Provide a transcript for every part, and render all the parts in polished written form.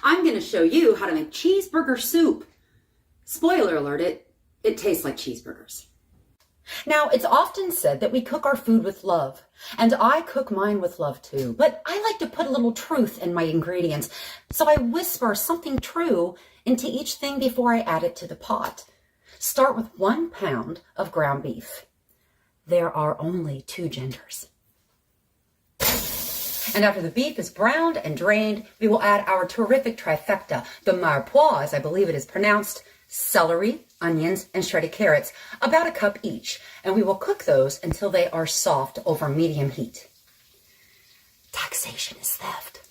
I'm going to show you how to make cheeseburger soup. Spoiler alert, it tastes like cheeseburgers. Now, it's often said that we cook our food with love, and I cook mine with love too, but I like to put a little truth in my ingredients, so I whisper something true into each thing before I add it to the pot. Start with 1 pound of ground beef. There are only 2 genders. And after the beef is browned and drained, we will add our terrific trifecta, the mirepoix, as I believe it is pronounced, celery, onions, and shredded carrots, about a cup each, and we will cook those until they are soft over medium heat. Taxation is theft.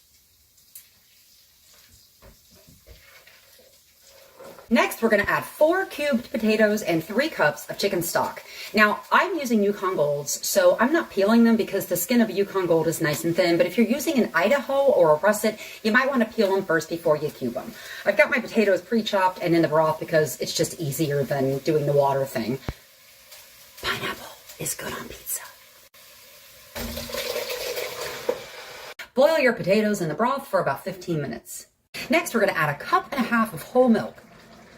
Next, we're going to add 4 cubed potatoes and 3 cups of chicken stock. Now, I'm using Yukon Golds, so I'm not peeling them because the skin of a Yukon Gold is nice and thin, but if you're using an Idaho or a russet, you might want to peel them first before you cube them. I've got my potatoes pre-chopped and in the broth because it's just easier than doing the water thing. Pineapple is good on pizza. Boil your potatoes in the broth for about 15 minutes. Next, we're going to add a cup and a half of whole milk.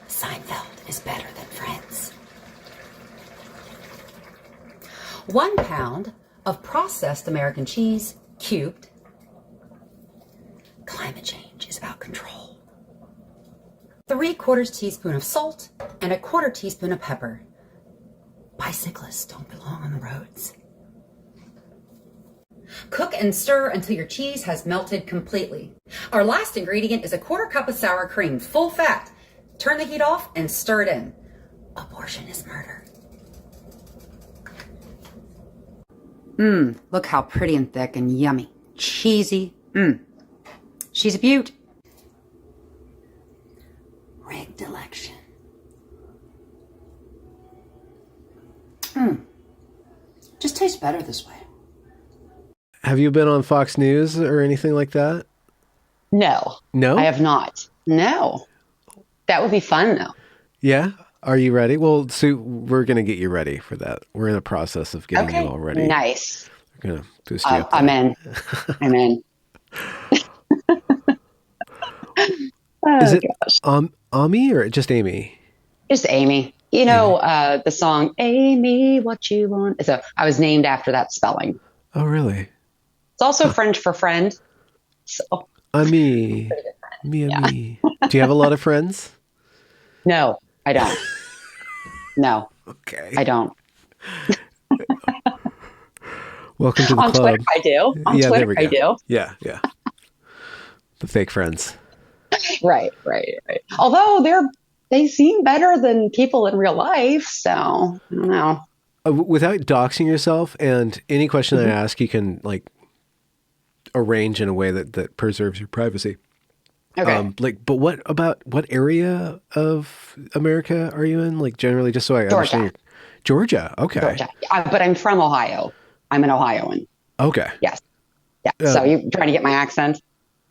Seinfeld is better than Friends. 1 pound of processed American cheese, cubed. Climate change is about control. 3/4 teaspoon of salt and 1/4 teaspoon of pepper. Bicyclists don't belong on the roads. Cook and stir until your cheese has melted completely. Our last ingredient is 1/4 cup of sour cream, full fat. Turn the heat off and stir it in. Abortion is murder. Look how pretty and thick and yummy. Cheesy. She's a beaut. Rigged election. Just tastes better this way. Have you been on Fox News or anything like that? No. No? I have not. No. That would be fun, though. Yeah? Are you ready? Well, Sue, we're going to get you ready for that. We're in the process of getting you all ready. Nice. We're going to boost you up there. I'm in. I'm in. Is it Amie or just Amie? Just Amy. You know, the song, Amy, what you want? So I was named after that spelling. Oh, really? It's also French for friend. So. Amie. Amie. Do you have a lot of friends? No, I don't. No. Okay. I don't. Welcome to the On club. Twitter, I do. On Yeah, there Twitter, we go. I do. Yeah. The fake friends. Right. Although they seem better than people in real life, so I don't know. Without doxing yourself, and any question I ask, you can arrange in a way that preserves your privacy. Okay. But what area of America are you in? Generally, just so I understand. Georgia. Okay. Georgia. But I'm from Ohio. I'm an Ohioan. Okay. Yes. Yeah. So you're trying to get my accent?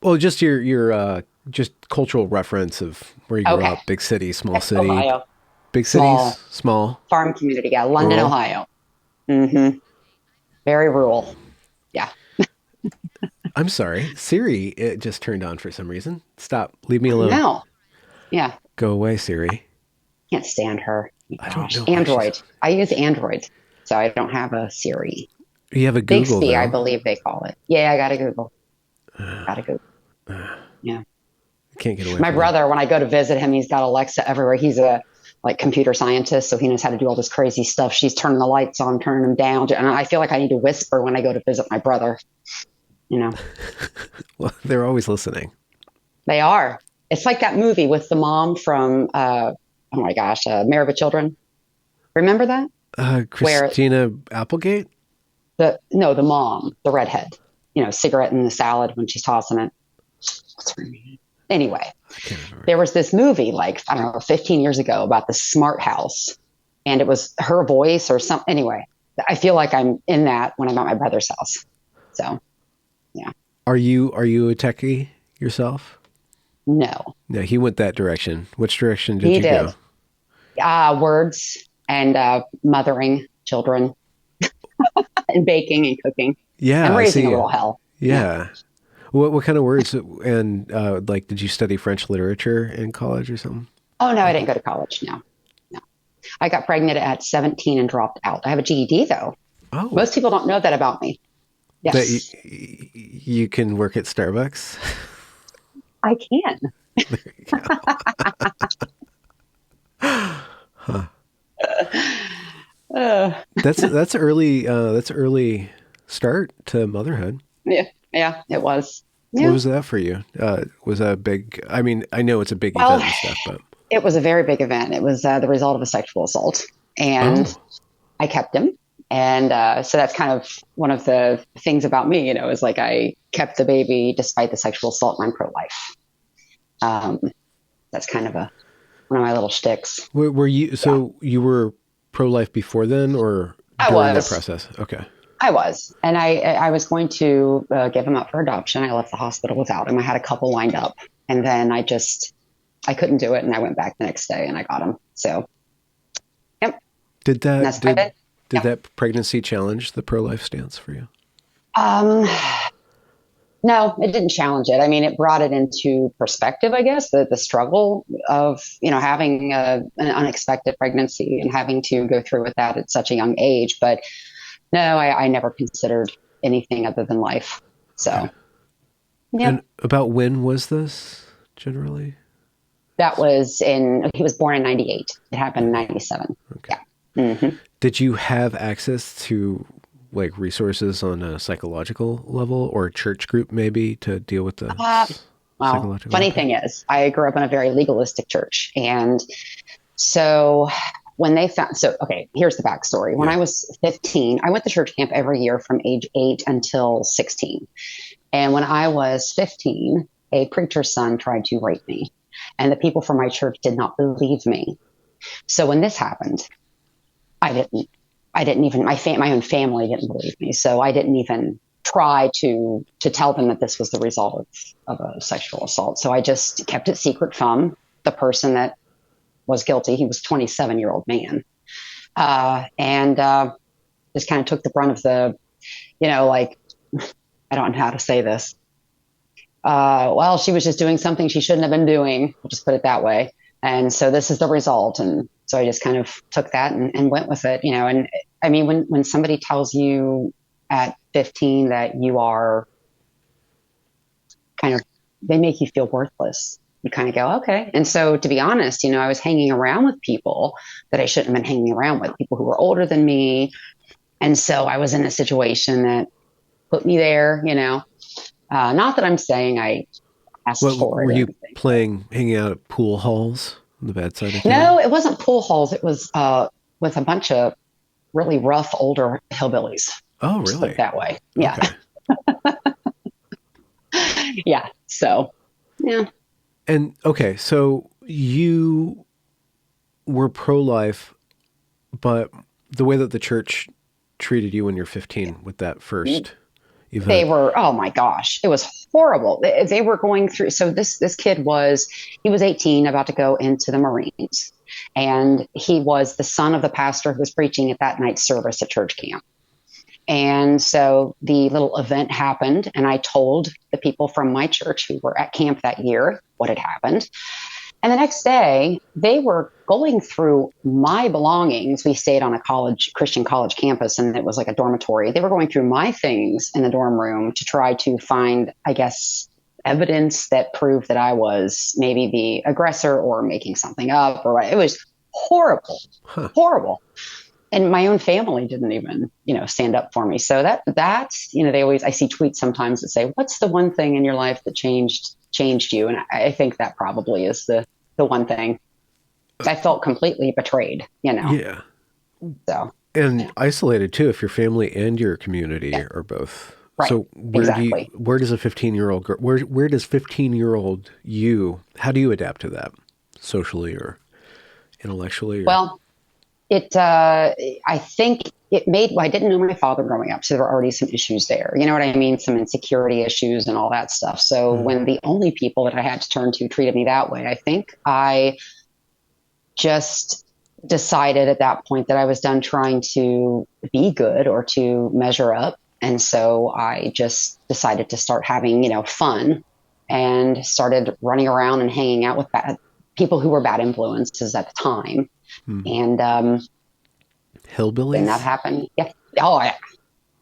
Well, just your just cultural reference of where you grew up. Big city, small city. Ohio. Big cities, small. Farm community. Yeah. London, rural. Ohio. Mm-hmm. Very rural. Yeah. I'm sorry. Siri, it just turned on for some reason. Stop. Leave me alone. No. Yeah. Go away, Siri. Can't stand her. I don't know. Android. I use Android, so I don't have a Siri. You have a Google, Bixby, though. I believe they call it. Yeah, I got a Google. Yeah. Can't get away My from brother, when I go to visit him, he's got Alexa everywhere. He's a computer scientist, so he knows how to do all this crazy stuff. She's turning the lights on, turning them down. And I feel like I need to whisper when I go to visit my brother. You know. Well, they're always listening. They are. It's like that movie with the mom from, oh my gosh, Married with Children. Remember that? Christina Applegate? The mom, the redhead. You know, cigarette in the salad when she's tossing it. What's her name? Anyway, there was this movie 15 years ago about the smart house, and it was her voice or something. Anyway, I feel like I'm in that when I'm at my brother's house. So, yeah. Are you a techie yourself? No. No, he went that direction. Which direction did you go? Words and mothering children and baking and cooking. Yeah. And raising a little hell. Yeah. What kind of words and like did you study French literature in college or something? Oh no, I didn't go to college. No, no. I got pregnant at 17 and dropped out. I have a GED though. Oh, Most people don't know that about me. that you, Yes, you can work at Starbucks. I can. There you go. Huh. Uh, That's early. That's early start to motherhood. yeah, yeah, it was. What Yeah. was that for you? Was that a big? I mean, I know it's a big Well, event and stuff, but it was a very big event. It was the result of a sexual assault, and oh, I kept him. And so that's kind of one of the things about me, is like I kept the baby despite the sexual assault, and I'm pro-life. Um, that's kind of one of my little shticks. were you? Yeah, So you were pro-life before then, or I during that was. process? Okay. I was. And I was going to give him up for adoption. I left the hospital without him. I had a couple lined up. And then I couldn't do it. And I went back the next day and I got him. So, yep. Did And that that's what I did. did Yeah. that pregnancy challenge the pro-life stance for you? Um, no, it didn't challenge it. I mean, it brought it into perspective, I guess, the struggle of, having an unexpected pregnancy and having to go through with that at such a young age. But no, I never considered anything other than life. Okay. So, yep. And about when was this generally? He was born in 98. It happened in 97. Okay. Yeah. Hmm. Did you have access to like resources on a psychological level or a church group maybe to deal with the Well, psychological funny impact? thing is, I grew up in a very legalistic church. And so okay, here's the backstory. When Yeah. I was 15, I went to church camp every year from age 8 until 16. And when I was 15, a preacher's son tried to rape me. And the people from my church did not believe me. So when this happened, I didn't, I didn't even, my own family didn't believe me. So I didn't even try to tell them that this was the result of a sexual assault. So I just kept it secret from the person that was guilty. He was a 27-year-old man. And just kind of took the brunt of like, I don't know how to say this. Well, she was just doing something she shouldn't have been doing. We'll just put it that way. And so this is the result. And so I just kind of took that and went with it, and I mean, when somebody tells you at 15 that you are kind of, they make you feel worthless. You kind of go, okay. And so to be honest, I was hanging around with people that I shouldn't have been hanging around with, people who were older than me. And so I was in a situation that put me there, not that I'm saying I asked What for were it or you anything. hanging out at pool halls on the bad side of town? No, it wasn't pool halls. It was with a bunch of really rough older hillbillies. Oh, Just put really? it that way. Yeah. Okay. Yeah. So, yeah. And okay, so you were pro-life, but the way that the church treated you when you're 15 with that first They event. were, oh my gosh, it was horrible. They were going through. So this kid he was 18, about to go into the Marines. And he was the son of the pastor who was preaching at that night's service at church camp. And so the little event happened, and I told the people from my church who were at camp that year what had happened. And the next day, they were going through my belongings. We stayed on a Christian college campus, and it was like a dormitory. They were going through my things in the dorm room to try to find, I guess, evidence that proved that I was maybe the aggressor or making something up. Or it was horrible, Huh. horrible. And my own family didn't even, stand up for me. So that's, I see tweets sometimes that say, what's the one thing in your life that changed you? And I think that probably is the one thing. I felt completely betrayed, Yeah. so And yeah, isolated too, if your family and your community yeah, are both. right. So Exactly. where does a 15-year-old girl, where does 15-year-old you, how do you adapt to that socially or intellectually or? Well, I think I didn't know my father growing up. So there were already some issues there. You know what I mean? Some insecurity issues and all that stuff. So Mhm. when the only people that I had to turn to treated me that way, I think I just decided at that point that I was done trying to be good or to measure up. And so I just decided to start having, fun and started running around and hanging out with people who were bad influences at the time. Hmm. And then that Hillbillies? happened. Yeah. Oh, yeah.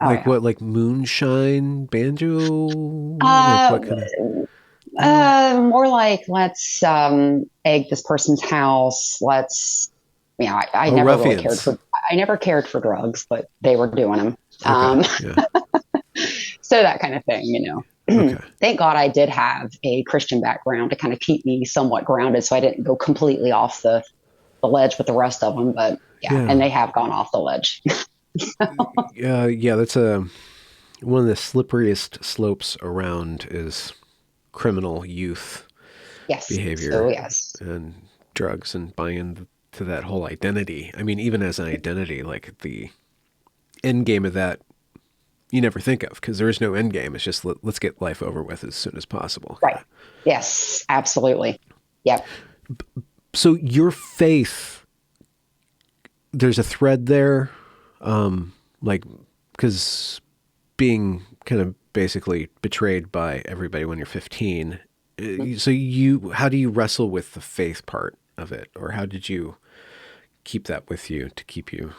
Oh, Like yeah. what? Like moonshine, banjo? Like Uh, what kind of? More like let's egg this person's house. I Oh, never really cared ruffians. for. I never cared for drugs, but they were doing them. Okay. Yeah. So that kind of thing, Okay. Thank God I did have a Christian background to kind of keep me somewhat grounded, so I didn't go completely off the ledge with the rest of them. But yeah, and Yeah. they have gone off the ledge. Yeah. That's one of the slipperiest slopes around is criminal youth Yes. So behavior yes. and drugs and buying into that whole identity. I mean, even as an identity, like the end game of that, you never think of because there is no end game. It's just let's get life over with as soon as possible. Right. Yes. Absolutely. Yep. So your faith, there's a thread there, like because being kind of basically betrayed by everybody when you're 15. So how do you wrestle with the faith part of it, or how did you keep that with you to keep you?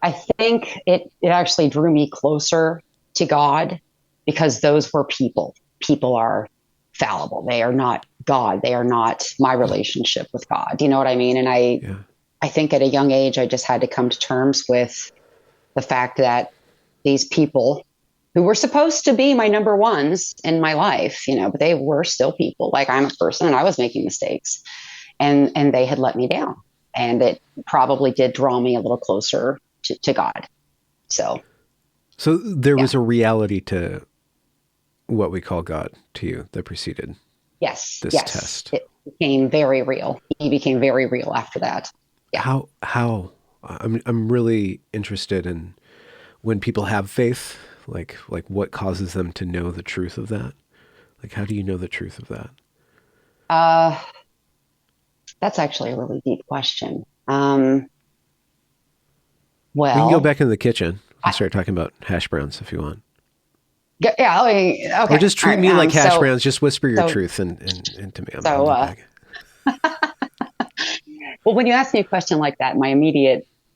I think it actually drew me closer to God because those were people. People are fallible. They are not God. They are not my relationship with God. Do you know what I mean? And Yeah. I think at a young age, I just had to come to terms with the fact that these people who were supposed to be my number ones in my life, but they were still people. Like I'm a person and I was making mistakes and they had let me down. And it probably did draw me a little closer to God. So, So there yeah. was a reality to what we call God to you that preceded Yes. this Yes. test. It became very real. He became very real after that. Yeah. How I'm really interested in when people have faith, like what causes them to know the truth of that? Like how do you know the truth of that? Uh, that's actually a really deep question. We can go Well, back in the kitchen. We can I, start talking about hash browns if you want. yeah, okay. Or just All treat right. me like hash So, browns. Just whisper your so, truth and to me. I'll so, do back. well, when you ask me a question like that,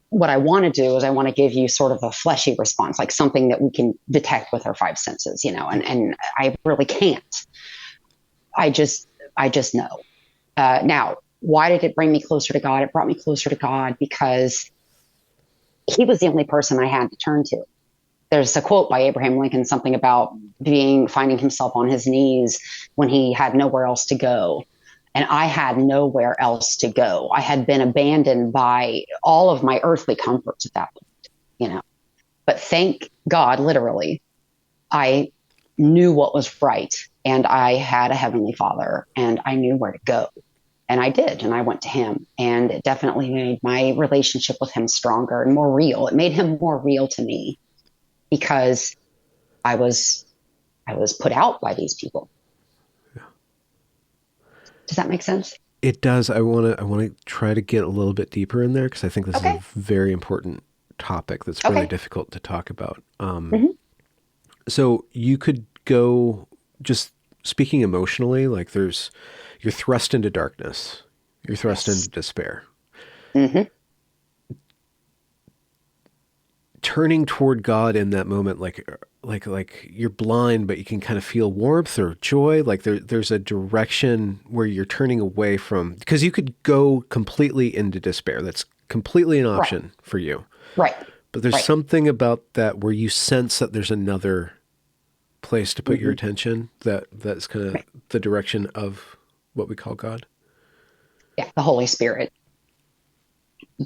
what I want to do is I want to give you sort of a fleshy response, like something that we can detect with our five senses, and I really can't. I just, I just know. Now, why did it bring me closer to God? It brought me closer to God because he was the only person I had to turn to. There's a quote by Abraham Lincoln, something about finding himself on his knees when he had nowhere else to go. And I had nowhere else to go. I had been abandoned by all of my earthly comforts at that point. But thank God, literally, I knew what was right. And I had a heavenly father and I knew where to go. And I did. And I went to him. And it definitely made my relationship with him stronger and more real. It made him more real to me because I was I was put out by these people. Does that make sense? It does. I want to try to get a little bit deeper in there because I think this is a Okay. very important topic that's really Okay. difficult to talk about. Mm-hmm. So you could go just speaking emotionally, like you're thrust into darkness, you're thrust into Yes. despair. Mm-hmm. Turning toward God in that moment, like you're blind, but you can kind of feel warmth or joy. Like there's a direction where you're turning away from, because you could go completely into despair. That's completely an Right. option for you. Right. But there's Right. something about that where you sense that there's another place to put your Mm-hmm. attention that's kind of Right. the direction of what we call God. Yeah. The Holy Spirit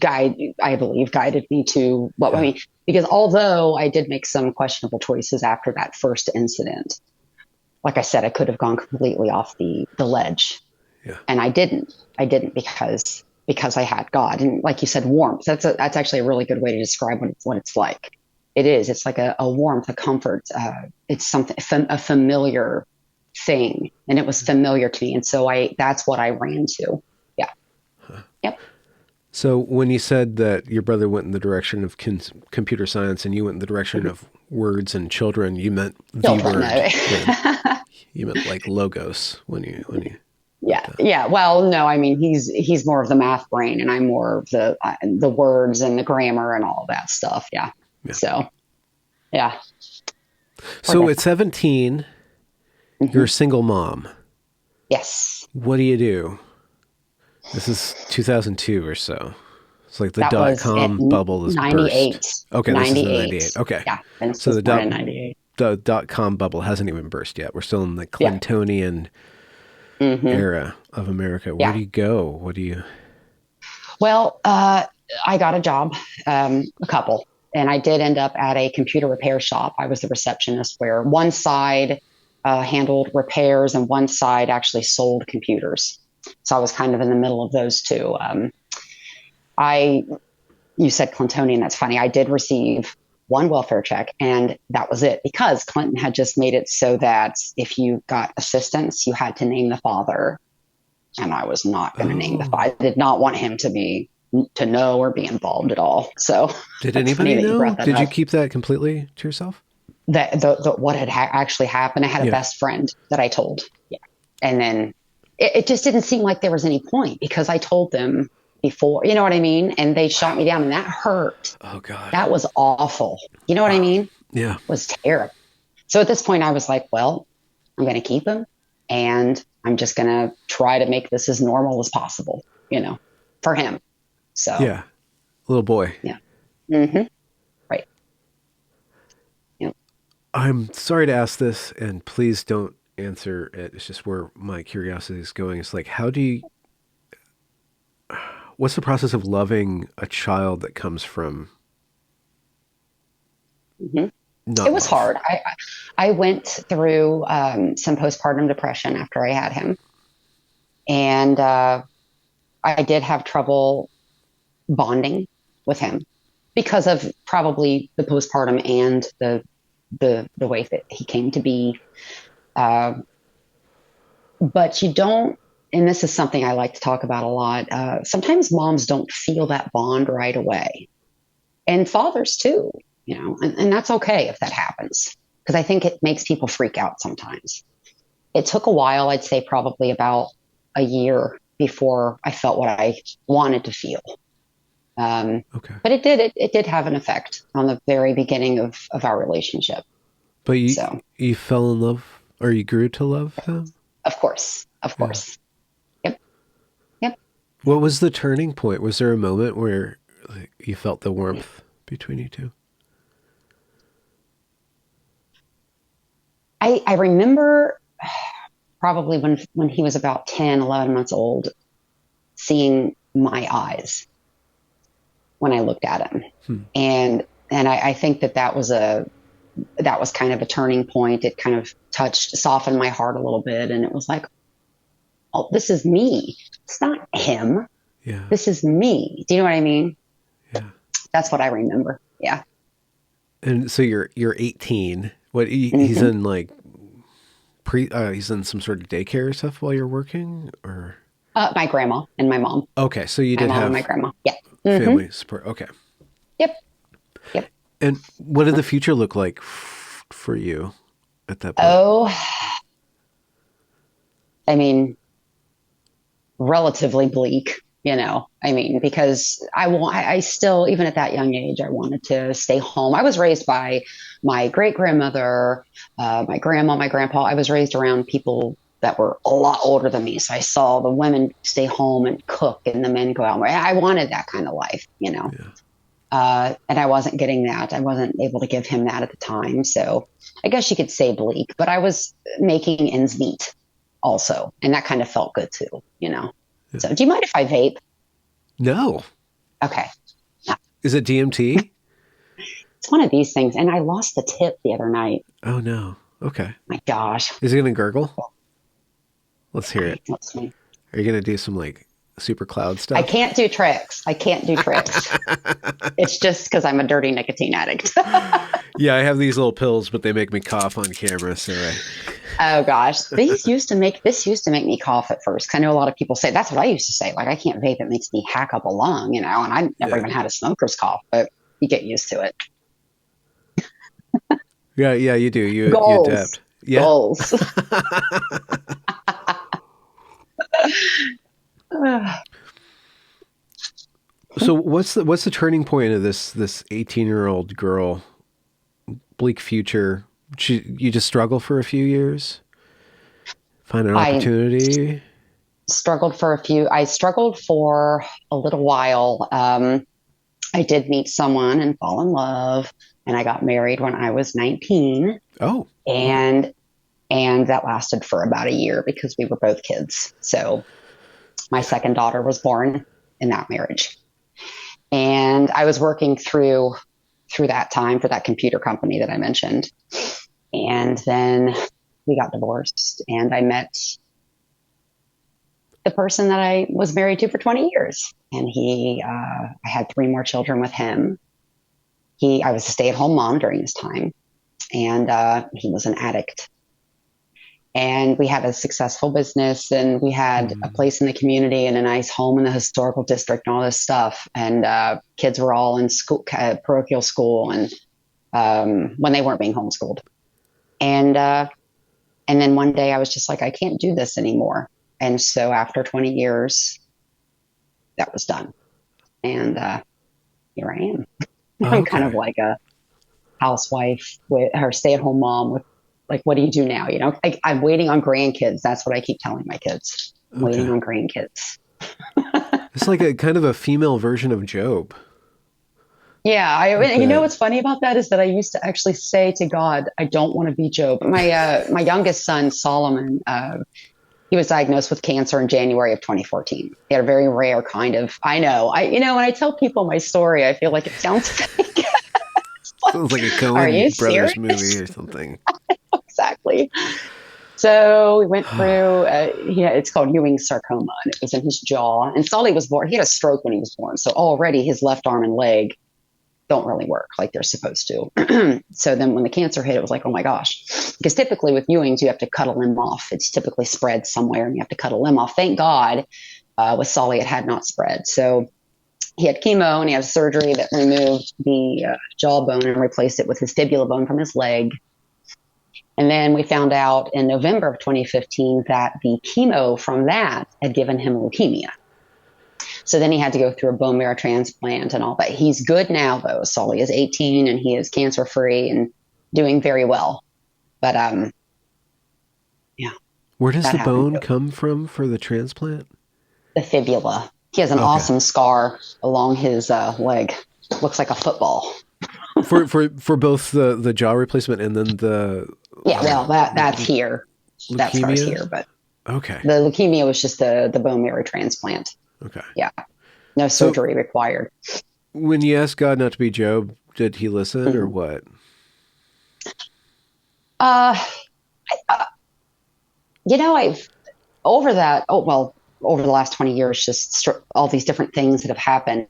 I believe, guided me to what I Yeah. mean. Because although I did make some questionable choices after that first incident, like I said, I could have gone completely off the ledge, Yeah. and I didn't. I didn't because I had God, and like you said, warmth. That's actually a really good way to describe what it's like. It is. It's like a warmth, a comfort. It's something a familiar thing, and it was familiar to me, and so I that's what I ran to. Yeah. Yep. So when you said that your brother went in the direction of computer science and you went in the direction of words and children, you meant the Children, word. no. Yeah. You meant like logos when you Yeah, yeah. Well, no, I mean he's more of the math brain, and I'm more of the words and the grammar and all that stuff. Yeah. Yeah. So, yeah. So at 17, you're a single mom. Yes. What do you do? This is 2002 or so. It's like the That was dot-com bubble is 98. burst. Okay, this is the 98. Okay. Yeah. So the born in 98. dot-com bubble hasn't even burst yet. We're still in the Clintonian era of America. Where do you go? What do you... Well, I got a job, a couple, and I did end up at a computer repair shop. I was the receptionist where one side handled repairs and one side actually sold computers. So I was kind of in the middle of those two. You said Clintonian. That's funny. I did receive one welfare check, and that was it, because Clinton had just made it so that if you got assistance, you had to name the father. And I was not going to name the father. I did not want him to know or be involved at all. So did anybody know? Did you keep that completely to yourself? What had actually happened? I had a best friend that I told. Yeah. And then it just didn't seem like there was any point, because I told them before, you know what I mean? And they shot me down, and that hurt. Oh God. That was awful. You know what I mean? Yeah. It was terrible. So at this point I was like, well, I'm going to keep him, and I'm just going to try to make this as normal as possible, for him. So yeah. Little boy. Yeah. Mm-hmm. Right. Yep. I'm sorry to ask this, and please don't answer it. It's just where my curiosity is going. It's like, what's the process of loving a child that comes from? It was hard. I went through some postpartum depression after I had him. And I did have trouble bonding with him because of probably the postpartum and the way that he came to be. But you don't, and this is something I like to talk about a lot. Sometimes moms don't feel that bond right away, and fathers too, and that's okay if that happens, because I think it makes people freak out sometimes. It took a while, I'd say probably about a year before I felt what I wanted to feel. Okay. But it did have an effect on the very beginning of our relationship. But you fell in love, or you grew to love him? Of course. Yep. What was the turning point? Was there a moment where you felt the warmth between you two? I remember probably when he was about 10, 11 months old, seeing my eyes when I looked at him. And I think that was kind of a turning point. It kind of softened my heart a little bit. And it was like, oh, this is me. It's not him. Yeah. This is me. Do you know what I mean? Yeah. That's what I remember. Yeah. And so you're 18. What he's in like he's in some sort of daycare stuff while you're working, or? My grandma and my mom. Okay. So you did have and my grandma. Yeah. Family support. Okay. Yep. And what did the future look like for you at that point? Oh, I mean, relatively bleak, because I still, even at that young age, I wanted to stay home. I was raised by my great grandmother, my grandma, my grandpa. I was raised around people that were a lot older than me. So I saw the women stay home and cook and the men go out. I wanted that kind of life, Yeah. And I wasn't getting that. I wasn't able to give him that at the time. So I guess you could say bleak, but I was making ends meet also. And that kind of felt good too, Yeah. So do you mind if I vape? No. Okay. No. Is it DMT? It's one of these things. And I lost the tip the other night. Oh no. Okay. My gosh. Is it going to gurgle? Let's hear it. Let's see. Are you going to do some like super cloud stuff? I can't do tricks. It's just because I'm a dirty nicotine addict. Yeah, I have these little pills, but they make me cough on camera. So Oh gosh, this used to make me cough at first. 'Cause I know a lot of people say that's what I used to say. Like I can't vape; it makes me hack up a lung, and I never Yeah. even had a smoker's cough, but you get used to it. Yeah, yeah, you do. You Goals, adapt. Yeah. goals. So what's the turning point of this 18-year-old girl, bleak future? You just struggle for a few years, find an I opportunity. I struggled for a little while. I did meet someone and fall in love, and I got married when I was 19, Oh, okay. and that lasted for about a year because we were both kids. So my Yeah. second daughter was born in that marriage. And I was working through that time for that computer company that I mentioned. And then we got divorced and I met the person that I was married to for 20 years. And I had three more children with him. I was a stay-at-home mom during this time, and he was an addict. And we had a successful business, and we had a Mm. place in the community and a nice home in the historical district and all this stuff. And kids were all in school, parochial school, and when they weren't being homeschooled. And then one day I was just like, I can't do this anymore. And so after 20 years, that was done. And here I am. I'm kind of Okay. like a housewife with her stay-at-home mom with like, what do you do now? I'm waiting on grandkids. That's what I keep telling my kids. I'm waiting Okay. on grandkids. It's like a kind of a female version of Job. Yeah, Like you know that. what's funny about that is that I used to actually say to God, I don't want to be Job. My youngest son Solomon, he was diagnosed with cancer in January of 2014. He had a very rare kind of. I know. When I tell people my story, I feel like it sounds fake. Sounds like a Are Coen you Brothers serious? movie or something. Exactly. So we went through, it's called Ewing's sarcoma, and it was in his jaw. And Sully was born, he had a stroke when he was born. So already his left arm and leg don't really work like they're supposed to. So then when the cancer hit, it was like, oh my gosh. Because typically with Ewing's, you have to cut a limb off. It's typically spread somewhere and you have to cut a limb off. Thank God with Sully, it had not spread. So he had chemo and he had surgery that removed the jawbone and replaced it with his fibula bone from his leg. And then we found out in November of 2015 that the chemo from that had given him leukemia. So then he had to go through a bone marrow transplant and all that. He's good now, though. Sully is 18 and he is cancer free and doing very well. But yeah, Where does that the happened. bone come from for the transplant? The fibula. He has an Okay. awesome scar along his leg. Looks like a football. For both the jaw replacement and then the Yeah, well, that's here. That star's leukemia. here, but Okay. the leukemia was just the bone marrow transplant. Okay. Yeah, no So surgery required. when you asked God not to be Job, did he listen or Mhm. what? Uh, I've over that. Oh well, over the last 20 years, just all these different things that have happened.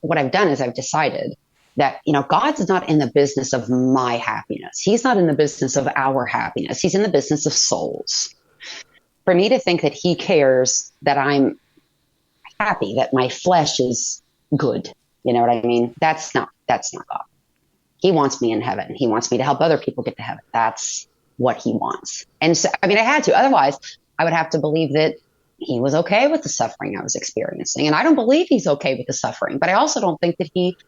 What I've done is I've decided that God's not in the business of my happiness. He's not in the business of our happiness. He's in the business of souls. For me to think that He cares that I'm happy, that my flesh is good. You know what I mean? That's not God. He wants me in heaven. He wants me to help other people get to heaven. That's what He wants. And so, I had to. Otherwise, I would have to believe that He was okay with the suffering I was experiencing. And I don't believe He's okay with the suffering, but I also don't think that He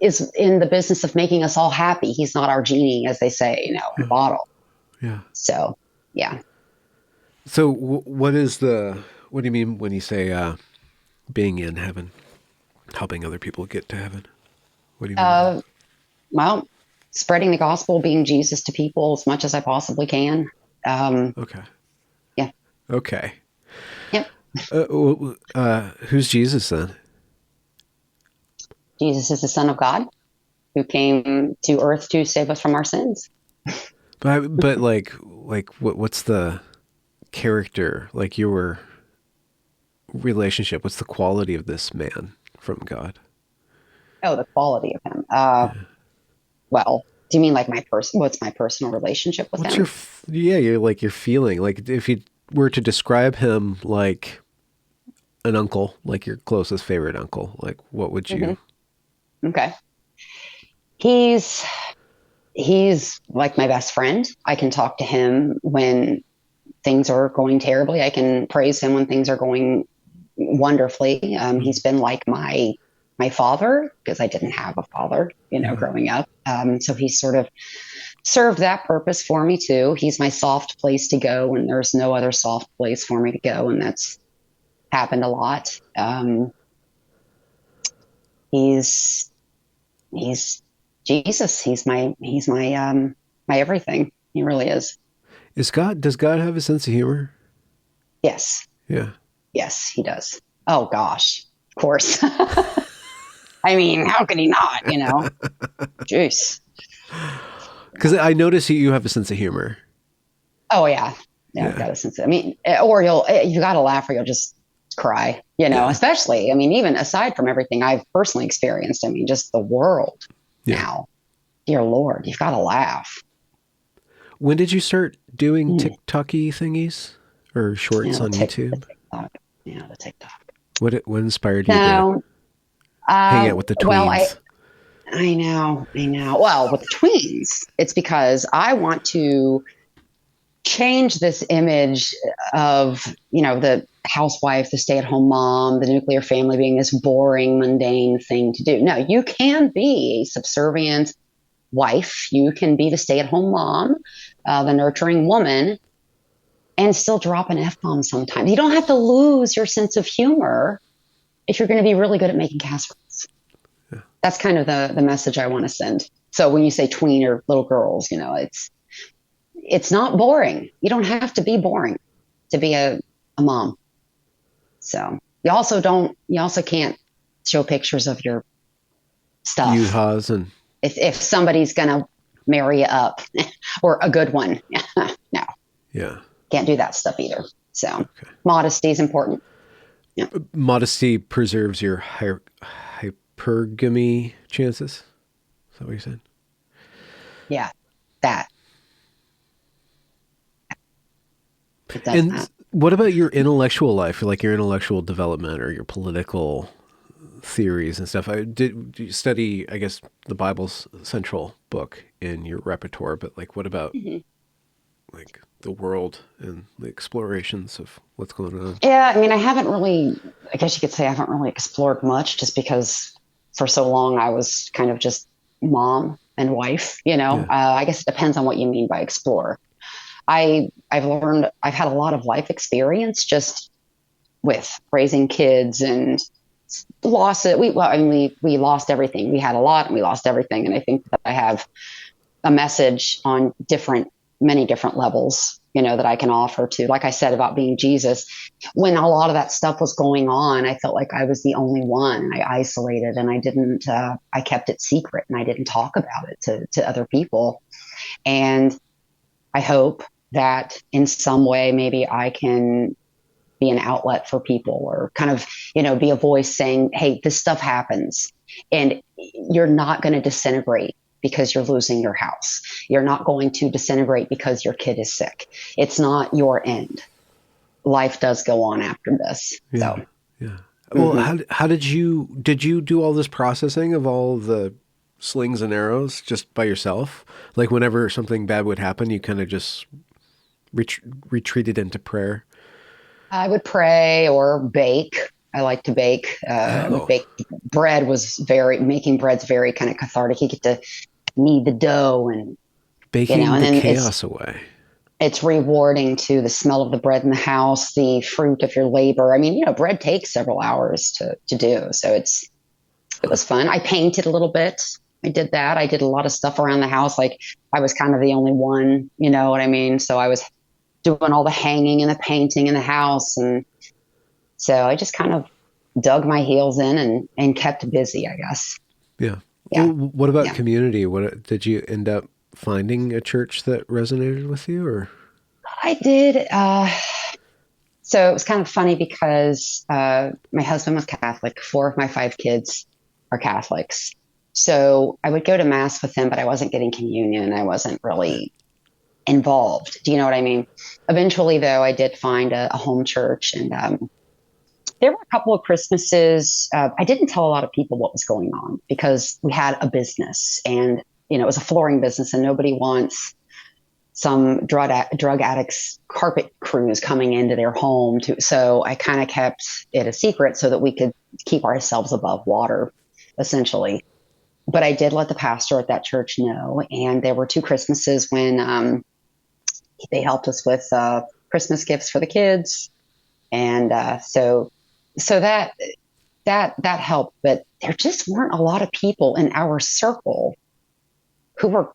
is in the business of making us all happy. He's not our genie, as they say, in a bottle. Yeah. So, yeah. So what do you mean when you say being in heaven, helping other people get to heaven? What do you mean by that? Well, spreading the gospel, being Jesus to people as much as I possibly can. Okay. Yeah. Okay. Yep. Who's Jesus then? Jesus is the Son of God who came to earth to save us from our sins. But what's the character, like your relationship? What's the quality of this man from God? Oh, the quality of him. Well, Do you mean like what's my personal relationship with What's him? your feeling? Like if you were to describe him like an uncle, like your closest favorite uncle, like what would you? Hmm. Okay. He's he's like my best friend. I can talk to him when things are going terribly. I can praise him when things are going wonderfully. He's been like my father because I didn't have a father, Yeah. growing up. So he's sort of served that purpose for me too. He's my soft place to go when there's no other soft place for me to go, and that's happened a lot. He's he's Jesus. He's my everything. He really is. Does God have a sense of humor? Yes. Yeah. Yes, he does. Oh gosh. Of course. I mean, how could he not? Jeez. Because I notice you have a sense of humor. Oh yeah. Yeah, I've Yeah. got a sense. I mean, or you got to laugh or you'll just cry. Yeah. Especially. I mean, even aside from everything I've personally experienced. I mean, just the world Yeah. now. Dear Lord, you've got to laugh. When did you start doing Mm. TikToky thingies or shorts The on YouTube? TikTok. The TikTok. What inspired you to No. hang out with the Well, I tweens? I know, I know. Well, with the tweens, it's because I want to change this image of, the housewife, the stay-at-home mom, the nuclear family being this boring, mundane thing to do. No, you can be a subservient wife. You can be the stay-at-home mom, the nurturing woman, and still drop an F-bomb sometimes. You don't have to lose your sense of humor if you're going to be really good at making casseroles. That's kind of the message I want to send. So when you say tween or little girls, it's not boring. You don't have to be boring to be a mom. So you also can't show pictures of your stuff Yoo-haws and if somebody's gonna marry you up or a good one. No, yeah. can't do that stuff either. So Okay. modesty is important. Yeah. Modesty preserves your hypergamy chances. Is that what you said? Yeah. That. It does And that. what about your intellectual life, like your intellectual development or your political theories and stuff? Did you study, I guess, the Bible's central book in your repertoire, but like, what about Mhm. like the world and the explorations of what's going on? Yeah, I mean, I guess you could say I haven't really explored much just because for so long I was kind of just mom and wife, Yeah. I guess it depends on what you mean by explore. I've had a lot of life experience just with raising kids and lost it. We lost everything. We had a lot and we lost everything. And I think that I have a message on many different levels, that I can offer to, like I said, about being Jesus. When a lot of that stuff was going on, I felt like I was the only one. I isolated and I kept it secret and I didn't talk about it to other people. And I hope that in some way, maybe I can be an outlet for people or kind of, be a voice saying, hey, this stuff happens and you're not going to disintegrate because you're losing your house. You're not going to disintegrate because your kid is sick. It's not your end. Life does go on after this. Yeah. So, Yeah. Well, mhm. how did you do all this processing of all the slings and arrows just by yourself? Like whenever something bad would happen, you kind of just retreated into prayer. I would pray or bake. I like to bake. I would Oh, bake bread. Making bread's very kind of cathartic. You get to knead the dough and, baking and the then chaos away. it's rewarding to the smell of the bread in the house, the fruit of your labor. I mean, bread takes several hours to do. So it was fun. I painted a little bit. I did that. I did a lot of stuff around the house. Like I was kind of the only one, you know what I mean? So I was doing all the hanging and the painting in the house. And so I just kind of dug my heels in and kept busy, I guess. Yeah. Well, Yeah. what about Yeah. community? What did you end up finding a church that resonated with you, or? I did. So it was kind of funny because my husband was Catholic. Four of my five kids are Catholics. So I would go to mass with him, but I wasn't getting communion. I wasn't really involved. Do you know what I mean? Eventually, though, I did find a home church, and there were a couple of Christmases. I didn't tell a lot of people what was going on because we had a business, and it was a flooring business, and nobody wants some drug addicts carpet crews coming into their home. So I kind of kept it a secret so that we could keep ourselves above water, essentially. But I did let the pastor at that church know, and there were 2 Christmases when they helped us with Christmas gifts for the kids, and so that helped. But there just weren't a lot of people in our circle who were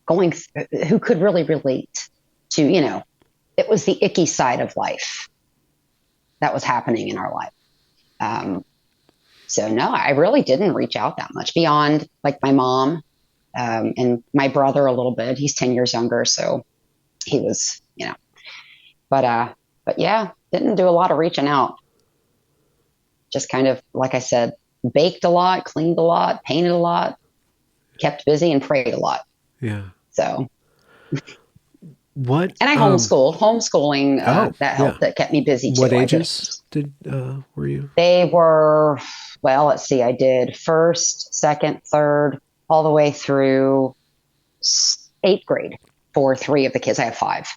who could really relate to, it was the icky side of life that was happening in our life. So no, I really didn't reach out that much beyond like my mom, and my brother a little bit. He's 10 years younger. So he was, but yeah, didn't do a lot of reaching out. Just kind of, like I said, baked a lot, cleaned a lot, painted a lot, kept busy and prayed a lot. Yeah. So, what? And I homeschooling, that helped. Yeah. That kept me busy too. What ages were you? They were, well, let's see. I did 1st, 2nd, 3rd, all the way through 8th grade for 3 of the kids. I have 5.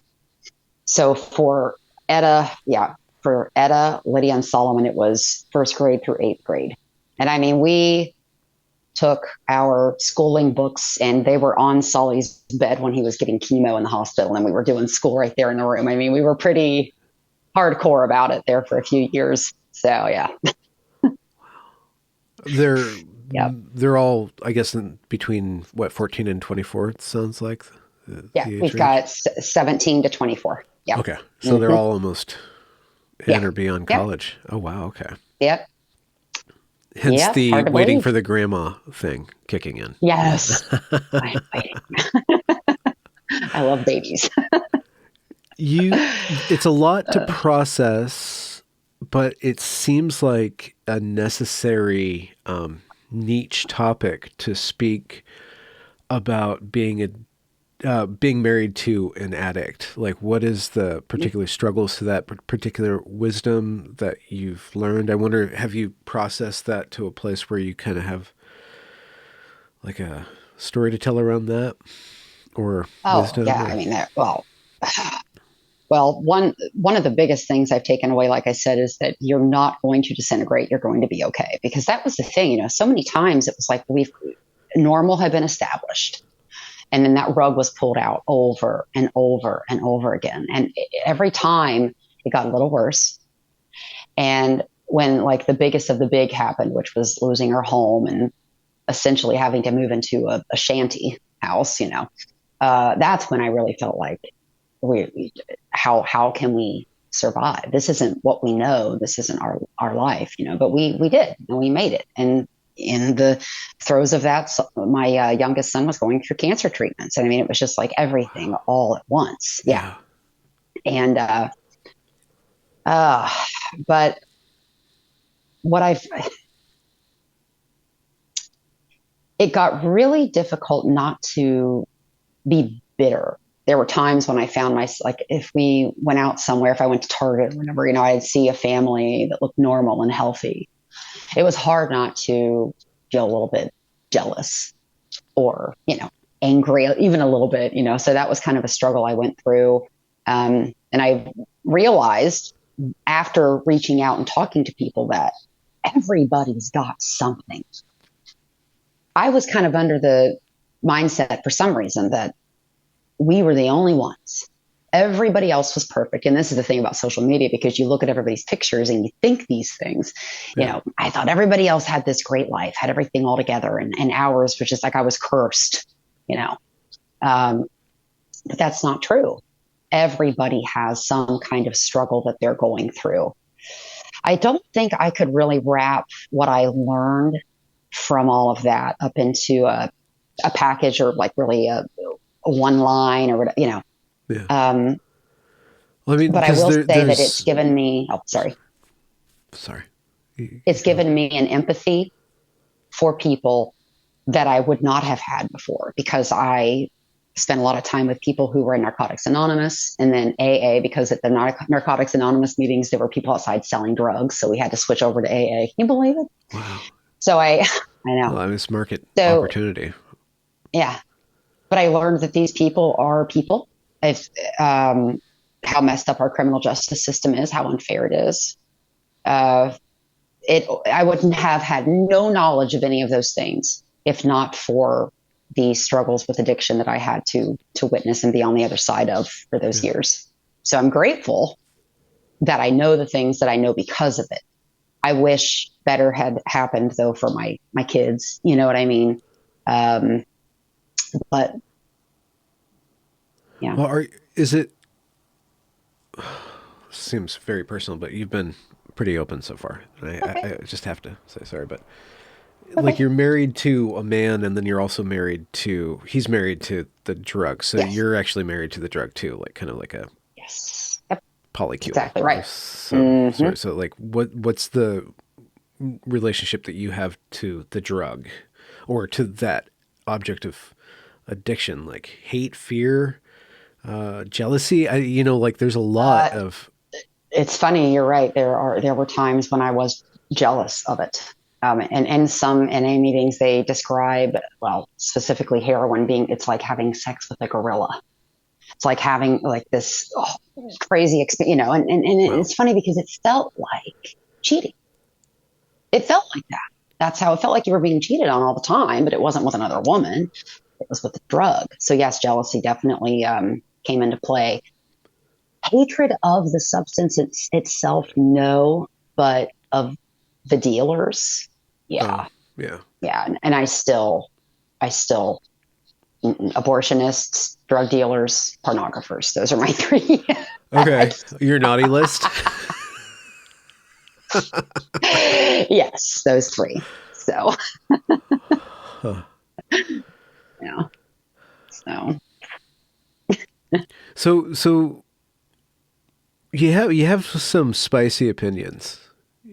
So for Etta, Lydia, and Solomon, it was 1st grade through 8th grade. And I mean, we took our schooling books, and they were on Solly's bed when he was getting chemo in the hospital, and we were doing school right there in the room. I mean, we were pretty hardcore about it there for a few years. So yeah. They're all, I guess, in between 14 and 24. It sounds like. We've got 17 to 24. Yeah. Okay, so they're all almost in or beyond college. Yep. Oh wow. Okay. Yep. Hence the waiting for the grandma thing kicking in. Yes. I'm waiting. I love babies. It's a lot to process, but it seems like a necessary niche topic to speak about being married to an addict. Like, what is the particular struggles to that particular wisdom that you've learned? I wonder, have you processed that to a place where you kind of have like a story to tell around that, or wisdom? Yeah. I mean, well, one of the biggest things I've taken away, like I said, is that you're not going to disintegrate. You're going to be okay, because that was the thing. So many times it was like normal had been established. And then that rug was pulled out over and over and over again. And every time it got a little worse. And when like the biggest of the big happened, which was losing her home and essentially having to move into a shanty house, that's when I really felt like how can we survive? This isn't what we know. This isn't our life, but we did, and we made it. And in the throes of that, my youngest son was going through cancer treatments. And I mean, it was just like everything all at once. Yeah. And, but it got really difficult not to be bitter. There were times when I found like if we went out somewhere, if I went to Target or whatever, I'd see a family that looked normal and healthy. It was hard not to feel a little bit jealous or, angry, even a little bit, so that was kind of a struggle I went through. And I realized after reaching out and talking to people that everybody's got something. I was kind of under the mindset for some reason that we were the only ones. Everybody else was perfect. And this is the thing about social media, because you look at everybody's pictures and you think these things. I thought everybody else had this great life, had everything all together, and ours was just like I was cursed, but that's not true. Everybody has some kind of struggle that they're going through. I don't think I could really wrap what I learned from all of that up into a package, or like really a one line, or whatever, Yeah. Well, I mean, but I will say that it's given me, sorry. It's given me an empathy for people that I would not have had before, because I spent a lot of time with people who were in Narcotics Anonymous, and then AA, because at the Narcotics Anonymous meetings, there were people outside selling drugs. So we had to switch over to AA. Can you believe it? Wow. So I know. Well, I miss market So, opportunity. yeah. But I learned that these people are people. If, how messed up our criminal justice system is, how unfair it is. I wouldn't have had no knowledge of any of those things if not for the struggles with addiction that I had to witness and be on the other side of for those years. So I'm grateful that I know the things that I know because of it. I wish better had happened though for my kids. You know what I mean? But yeah. Well, is it seems very personal, but you've been pretty open so far. And I just have to say sorry, but like you're married to a man and then you're also he's married to the drug. So you're actually married to the drug too, like kind of like a polycule. Exactly right. So like what's the relationship that you have to the drug or to that object of addiction? Like hate, fear, jealousy? Like there's a lot of... It's funny. You're right. There were times when I was jealous of it. And some NA meetings, they describe, well, specifically heroin being, it's like having sex with a gorilla. It's like having like this crazy experience, and it's funny because it felt like cheating. It felt like that. That's how it felt, like you were being cheated on all the time, but it wasn't with another woman. It was with the drug. So yes, jealousy definitely came into play. Hatred of the substance itself, no, but of the dealers, yeah. And I still, abortionists, drug dealers, pornographers. Those are my three. Okay, your naughty list. Yes, those three. So, yeah. So you have some spicy opinions,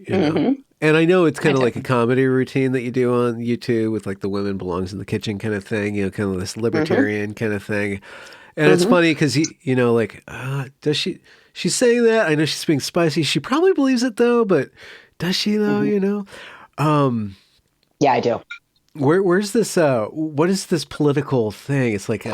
know. And I know it's kind of like a comedy routine that you do on YouTube with like the women belongs in the kitchen kind of thing, kind of this libertarian kind of thing. And it's funny because does she's saying that? I know she's being spicy. She probably believes it though, but does she though? Yeah, I do. Where's this? What is this political thing? It's like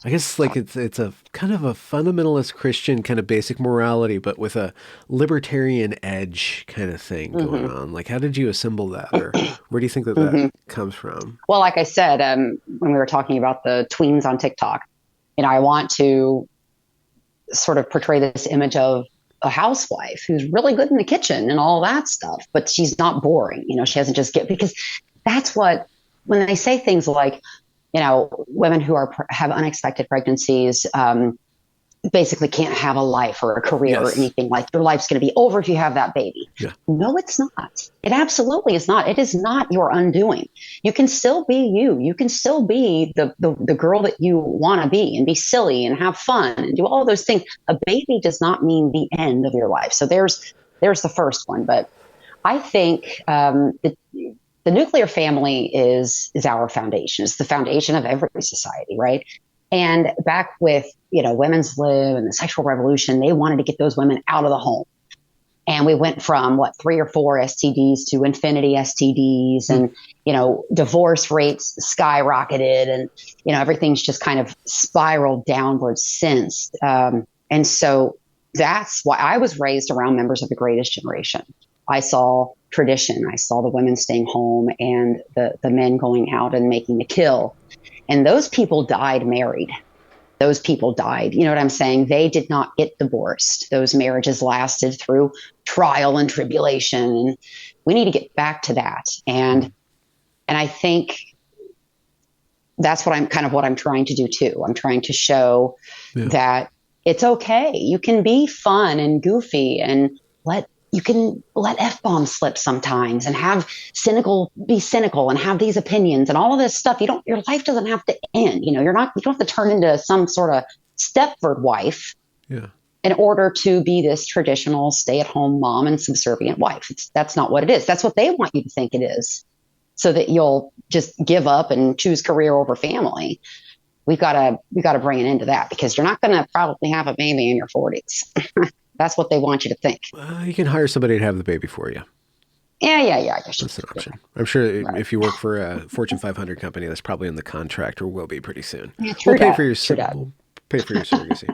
I guess like it's a kind of a fundamentalist Christian kind of basic morality, but with a libertarian edge kind of thing going on. Like, how did you assemble that, or where do you think that comes from? Well, like I said, when we were talking about the tweens on TikTok, I want to sort of portray this image of a housewife who's really good in the kitchen and all that stuff, but she's not boring. She hasn't just because that's what, when they say things like, women who have unexpected pregnancies basically can't have a life or a career or anything. Like your life's going to be over if you have that baby. Yeah. No, it's not. It absolutely is not. It is not your undoing. You can still be you. You can still be the girl that you want to be and be silly and have fun and do all those things. A baby does not mean the end of your life. So there's the first one. But I think the nuclear family is our foundation. It's the foundation of every society, right? And back with, women's lib and the sexual revolution, they wanted to get those women out of the home. And we went from 3 or 4 STDs to infinity STDs and, divorce rates skyrocketed and, everything's just kind of spiraled downwards since. And so that's why I was raised around members of the greatest generation. I saw tradition. I saw the women staying home and the men going out and making the kill. And those people died married. Those people died. You know what I'm saying? They did not get divorced. Those marriages lasted through trial and tribulation. And we need to get back to that. And I think that's what I'm trying to do too. I'm trying to show that it's okay. You can be fun and goofy and you can let F-bombs slip sometimes and be cynical and have these opinions and all of this stuff. Your life doesn't have to end. You don't have to turn into some sort of Stepford wife in order to be this traditional stay-at-home mom and subservient wife. That's not what it is. That's what they want you to think it is. so that you'll just give up and choose career over family. We gotta bring an end to that, because you're not gonna probably have a baby in your 40s. That's what they want you to think. You can hire somebody to have the baby for you. Yeah. I guess That's an option. I'm sure Right. if you work for a Fortune 500 company, that's probably in the contract, or will be pretty soon. Yeah, true We'll pay that. for your True that. we'll pay for your surrogacy.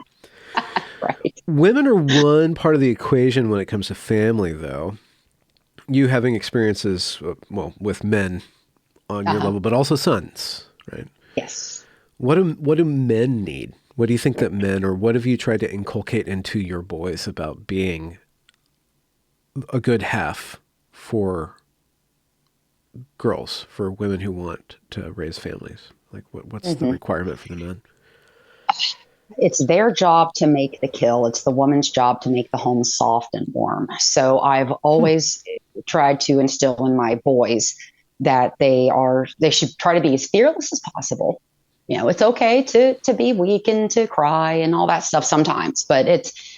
Right. Women are one part of the equation when it comes to family, though. You having experiences, well, with men on your level, but also sons, right? Yes. What do men need? What do you think that men, or what have you tried to inculcate into your boys about being a good half for girls, for women who want to raise families? Like, what's the requirement for the men? It's their job to make the kill. It's the woman's job to make the home soft and warm. So I've always tried to instill in my boys that they should try to be as fearless as possible. You know, it's okay to be weak and to cry and all that stuff sometimes, but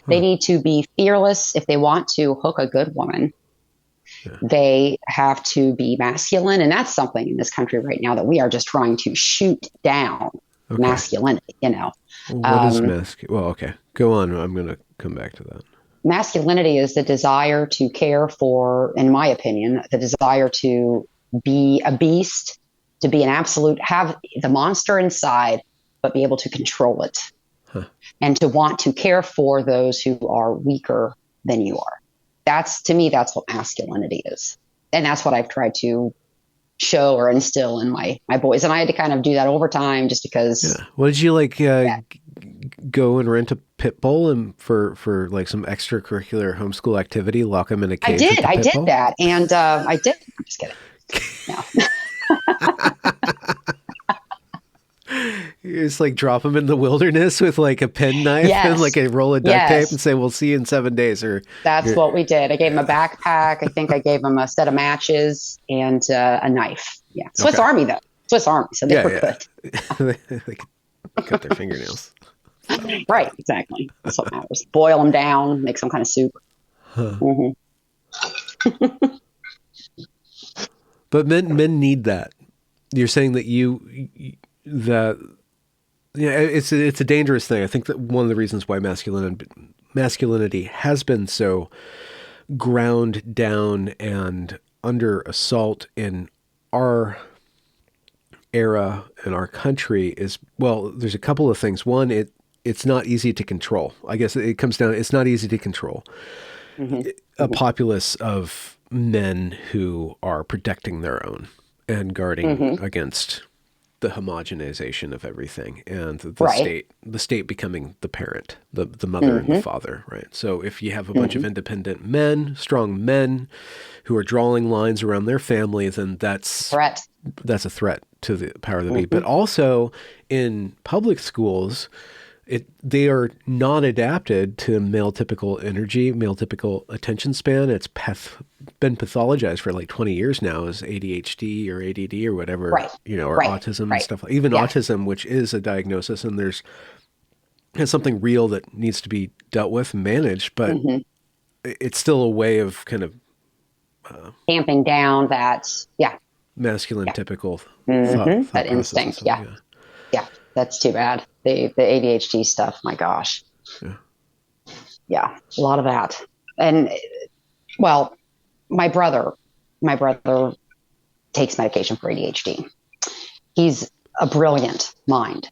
they need to be fearless. If they want to hook a good woman, they have to be masculine. And that's something in this country right now that we are just trying to shoot down. Okay. Masculinity, you know. What is masculine? Well, okay. Go on. I'm going to come back to that. Masculinity is the desire to care for, in my opinion, the desire to be a beast, to be an absolute, have the monster inside, but be able to control it. And to want to care for those who are weaker than you are. To me, that's what masculinity is. And that's what I've tried to show or instill in my boys. And I had to kind of do that over time, just because. Yeah. What did you go and rent a pit bull and for like some extracurricular homeschool activity, lock them in a cage? I did that. And I did. I'm just kidding. No. You just like drop them in the wilderness with like a penknife and like a roll of duct tape and say, we'll see you in 7 days. That's what we did. I gave him a backpack. I think I gave him a set of matches and a knife. Yeah. Swiss Army, though. Swiss Army. So they were good. They could cut their fingernails. Right. Exactly. That's what matters. Boil them down, make some kind of soup. But men need that. You're saying that it's a dangerous thing. I think that one of the reasons why masculinity has been so ground down and under assault in our era in our country is, well, there's a couple of things. One, it's not easy to control. I guess it comes down, it's not easy to control a populace of men who are protecting their own and guarding against the homogenization of everything, and the state becoming the parent, the mother and the father, right? So if you have a bunch of independent men, strong men who are drawing lines around their family, then that's a threat to the power of the be. But also in public schools, they are not adapted to male typical energy, male typical attention span. It's been pathologized for like 20 years now as ADHD or ADD or whatever, or autism and stuff. Even autism, which is a diagnosis, and there's something real that needs to be dealt with and managed, but it's still a way of kind of tamping down that, masculine typical that instinct. Yeah. That's too bad. The ADHD stuff, my gosh. Yeah, a lot of that. And, well, my brother takes medication for ADHD. He's a brilliant mind.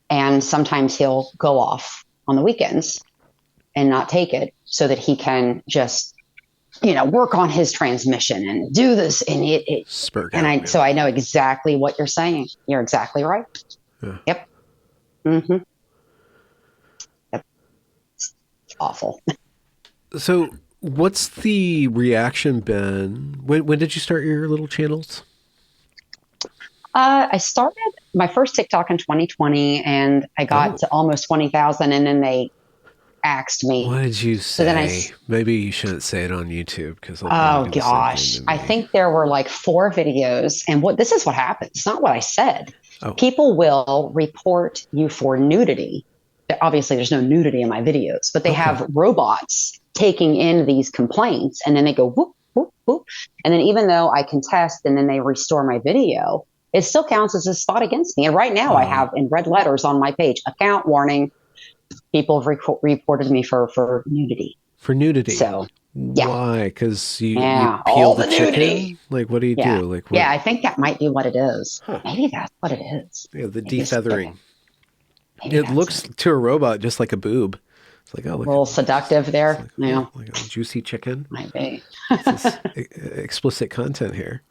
And sometimes he'll go off on the weekends and not take it so that he can just, work on his transmission and do this. And so I know exactly what you're saying. You're exactly right. Yeah. Yep. Yep. It's awful. So what's the reaction been? When did you start your little channels? I started my first TikTok in 2020, and I got to almost 20,000, and then they axed me. What did you say? So then maybe you shouldn't say it on YouTube, because oh gosh, I think there were like 4 videos, and this is what happens. It's not what I said. People will report you for nudity. Obviously, there's no nudity in my videos, but they have robots taking in these complaints, and then they go whoop, boop, boop. And then even though I contest and then they restore my video, it still counts as a spot against me. And right now I have in red letters on my page, account warning, people have reported me for nudity. For nudity? So, yeah. Why? Because you all peel the chicken? nudity. Like, what do you Yeah. do? Like, what? Yeah, I think that might be what it is. Huh. Maybe that's what it is. Yeah, the defeathering. Maybe It looks to a robot just like a boob. It's like, oh, look. A little seductive there. Like, Yeah. Like a juicy chicken. Might be. This is explicit content here.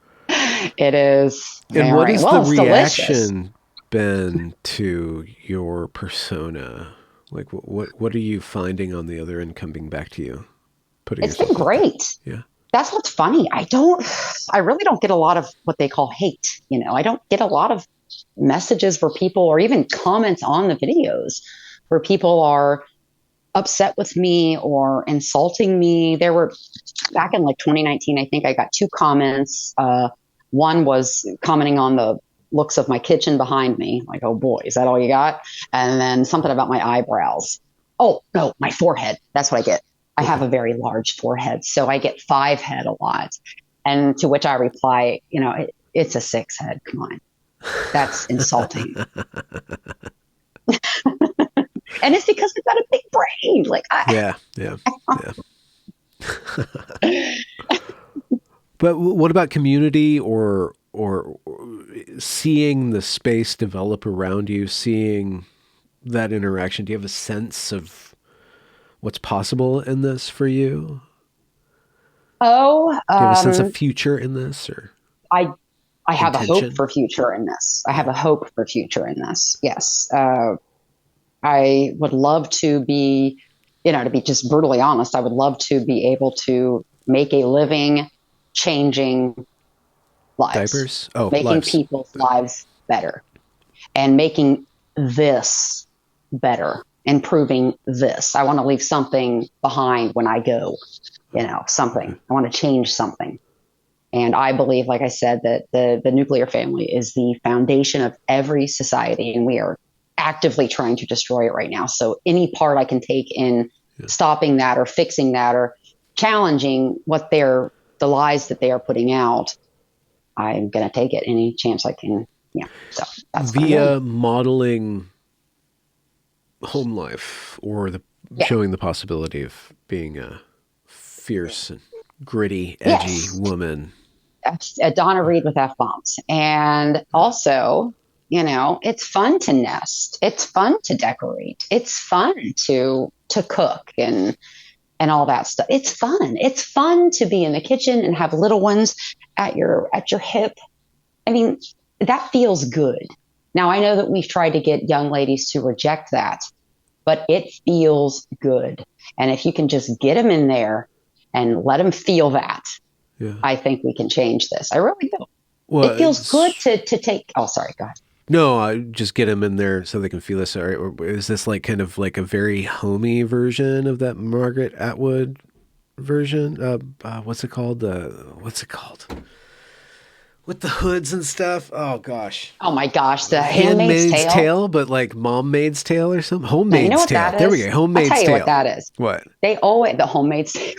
It is. And what has the reaction delicious. been to your persona? Like, what are you finding on the other end coming back to you? It's been great. Yeah. That's what's funny. I really don't get a lot of what they call hate. I don't get a lot of messages where people, or even comments on the videos where people are upset with me or insulting me. There were, back in like 2019, I think I got 2 comments. One was commenting on the looks of my kitchen behind me. Like, oh boy, is that all you got? And then something about my eyebrows. Oh no, my forehead. That's what I get. I have a very large forehead, so I get 5 head a lot. And to which I reply, it's a 6 head. Come on. That's insulting. And it's because I've got a big brain. Like, yeah. But what about community or seeing the space develop around you, seeing that interaction? Do you have a sense of what's possible in this for you? Oh, do you have a sense of future in this, or I have intention? a hope for future in this. I have a hope for future in this. Yes. I would love to be, to be just brutally honest, I would love to be able to make a living changing lives. Diapers? Oh, making lives. People's lives better and making this better, improving this. I want to leave something behind when I go, something. I want to change something. And I believe, like I said, that the nuclear family is the foundation of every society, and we are actively trying to destroy it right now. So any part I can take in stopping that or fixing that or challenging the lies that they are putting out, I'm going to take it any chance I can. Yeah. So that's via modeling home life or showing the possibility of being a fierce and gritty, edgy woman. Donna Reed with F-bombs. And also, it's fun to nest. It's fun to decorate. It's fun to cook and all that stuff. It's fun. It's fun to be in the kitchen and have little ones at your hip. I mean, that feels good. Now, I know that we've tried to get young ladies to reject that, but it feels good. And if you can just get them in there and let them feel that, I think we can change this. I really do. Well, it feels good to take. Oh, sorry. Go ahead. No, I just get them in there so they can feel this. Or is this like kind of like a very homey version of that Margaret Atwood version? What's it called? What's it called? With the hoods and stuff. Oh gosh. Oh my gosh, the Handmaid's Tale, but like Mom Maid's Tale or something. Homemaid's Tale. There we go. Homemaid's Tale. I'll tell you what that is. What? They always the Homemaid's Tale.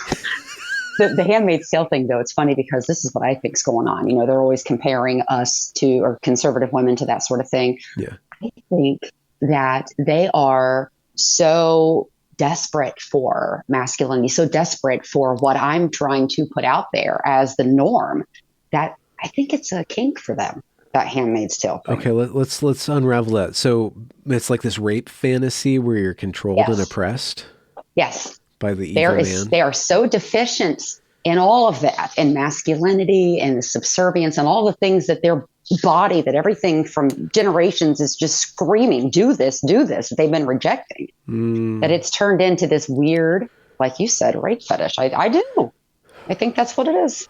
The Handmaid's Tale thing, though, it's funny because this is what I think's going on. They're always comparing us to, or conservative women to that sort of thing. Yeah. I think that they are so desperate for masculinity, so desperate for what I'm trying to put out there as the norm, that I think it's a kink for them, that Handmaid's Tale thing. Okay, let's unravel that. So it's like this rape fantasy where you're controlled and oppressed? Yes. By the evil man. They are so deficient in all of that, in masculinity and subservience and all the things that their body, that everything from generations is just screaming, do this, that they've been rejecting. That it's turned into this weird, like you said, rape fetish. I do. I think that's what it is.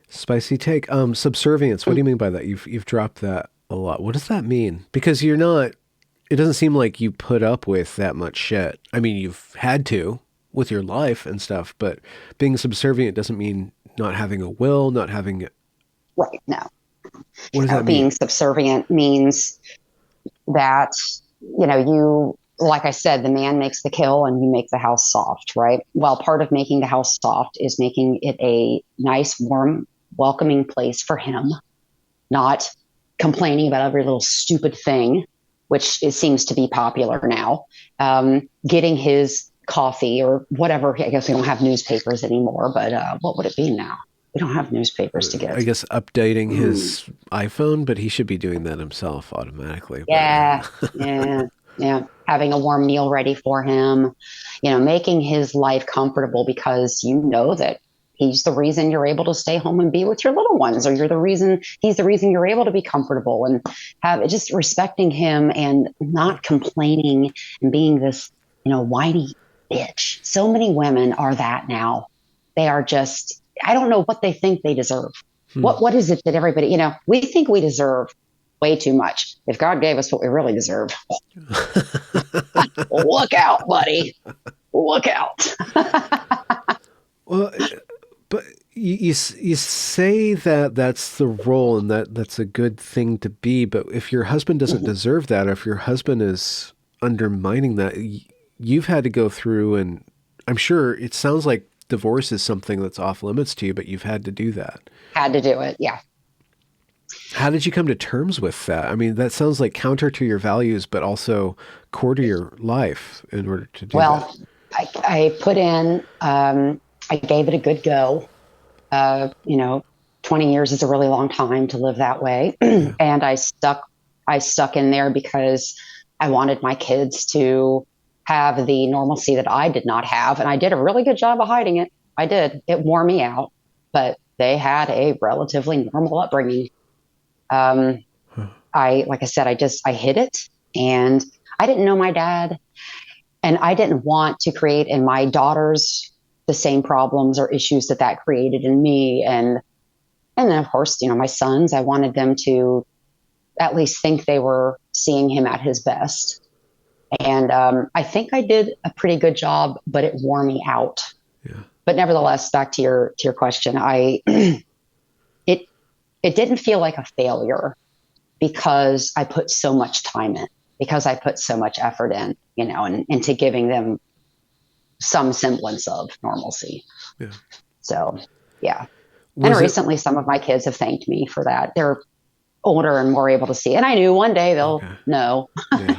Spicy take. Subservience. What do you mean by that? You've dropped that a lot. What does that mean? Because you're not. It doesn't seem like you put up with that much shit. I mean, you've had to with your life and stuff, but being subservient doesn't mean not having a will, not having. Right. No. What does that mean? Being subservient means that, like I said, the man makes the kill and you make the house soft, right? Well, part of making the house soft is making it a nice, warm, welcoming place for him, not complaining about every little stupid thing, which it seems to be popular now. Getting his coffee or whatever. I guess we don't have newspapers anymore, but what would it be now? We don't have newspapers to get. I guess updating his iPhone, but he should be doing that himself automatically. Yeah, yeah. Having a warm meal ready for him, making his life comfortable because you know that he's the reason you're able to stay home and be with your little ones, or he's the reason you're able to be comfortable, and have just respecting him and not complaining and being this, whiny bitch. So many women are that now. They are just, I don't know what they think they deserve. What is it that everybody, we think we deserve way too much. If God gave us what we really deserve, look out, buddy. Look out. Well, but you say that that's the role and that's a good thing to be. But if your husband doesn't deserve that, or if your husband is undermining that, you've had to go through, and I'm sure it sounds like divorce is something that's off limits to you, but you've had to do that. Had to do it. Yeah. How did you come to terms with that? I mean, that sounds like counter to your values, but also core to your life in order to do that. Well, I put in, I gave it a good go. 20 years is a really long time to live that way. And I stuck in there because I wanted my kids to have the normalcy that I did not have. And I did a really good job of hiding it. I did. It wore me out, but they had a relatively normal upbringing. Like I said, I hid it, and I didn't know my dad, and I didn't want to create in my daughters the same problems or issues that created in me. And then of course, my sons, I wanted them to at least think they were seeing him at his best. And, I think I did a pretty good job, but it wore me out. Yeah. But nevertheless, back to your question, it didn't feel like a failure because I put so much time in, because I put so much effort in, and into giving them some semblance of normalcy. Yeah. So, yeah. Recently some of my kids have thanked me for that. They're older and more able to see. And I knew one day they'll know,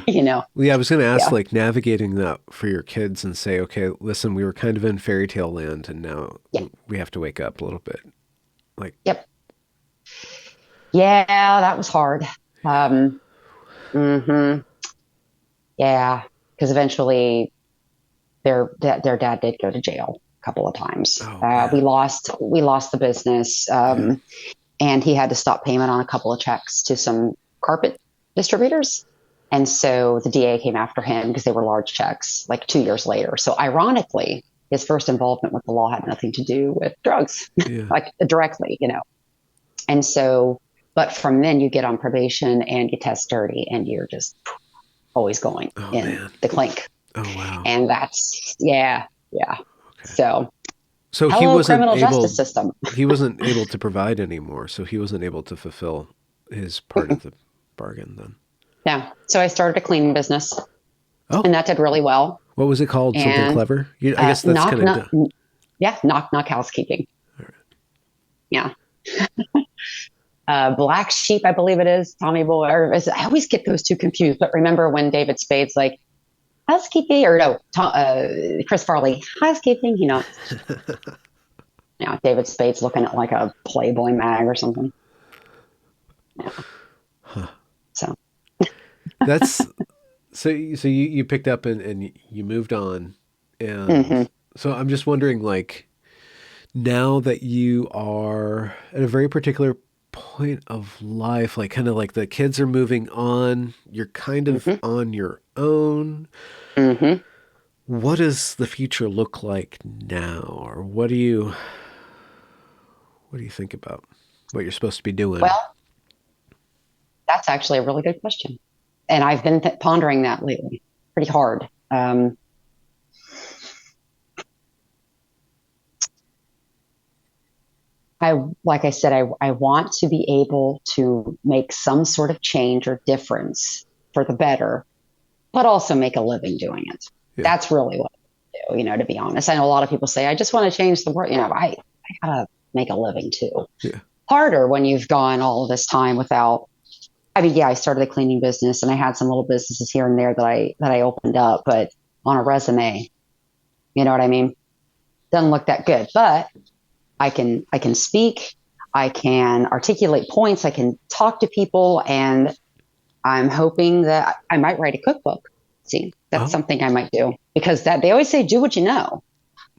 Yeah. Well, yeah, I was going to ask, like, navigating that for your kids and say, okay, listen, we were kind of in fairy tale land and now we have to wake up a little bit. Like, yep. Yeah, that was hard. Yeah, because eventually their dad did go to jail a couple of times. We lost the business, and he had to stop payment on a couple of checks to some carpet distributors. And so the DA came after him because they were large checks, like 2 years later. So ironically, his first involvement with the law had nothing to do with drugs, like directly, And so, but from then you get on probation and you test dirty and you're just always going the clink. Oh, wow. And that's, yeah. Okay. So he wasn't criminal justice system. He wasn't able to provide anymore. So he wasn't able to fulfill his part of the bargain then. Yeah. So I started a cleaning business. Oh. And that did really well. What was it called? Something clever? I guess that's kind of... knock housekeeping. All right. Yeah. Black Sheep, I believe it is. Tommy Boy. I always get those two confused. But remember when David Spade's like, housekeeping, or no, Chris Farley, housekeeping, David Spade's looking at like a Playboy mag or something. Yeah. Huh. So. That's, so you picked up and you moved on. And so I'm just wondering, like, now that you are at a very particular point of life, like kind of like the kids are moving on, you're kind of on your own. What does the future look like now? Or what do you think about what you're supposed to be doing? Well, that's actually a really good question. And I've been pondering that lately pretty hard. Like I said, I want to be able to make some sort of change or difference for the better but also make a living doing it. Yeah. That's really what I do, to be honest. I know a lot of people say, I just want to change the world. I gotta make a living too. Yeah. Harder when you've gone all of this time without, I mean, yeah, I started a cleaning business and I had some little businesses here and there that I opened up, but on a resume, you know what I mean? Doesn't look that good, but I can speak, I can articulate points, I can talk to people, and I'm hoping that I might write a cookbook. See, that's something I might do, because that they always say, do what you know.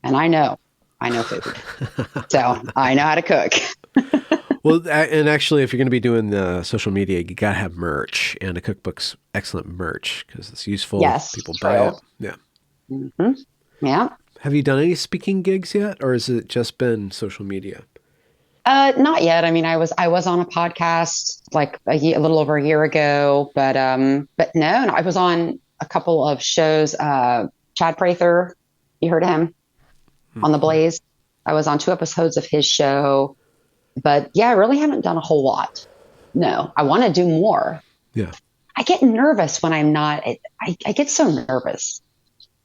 And I know food. So I know how to cook. Well, and actually, if you're going to be doing the social media, you got to have merch, and a cookbook's excellent merch because it's useful. Yes, people true. buy it. Yeah. Mm-hmm. Yeah. Have you done any speaking gigs yet, or has it just been social media? Not yet. I mean, I was on a podcast like a little over a year ago, but no, I was on a couple of shows. Chad Prather, you heard of him on The Blaze? I was on 2 episodes of his show, but yeah, I really haven't done a whole lot. No, I want to do more. Yeah. I get nervous when I'm not. I get so nervous.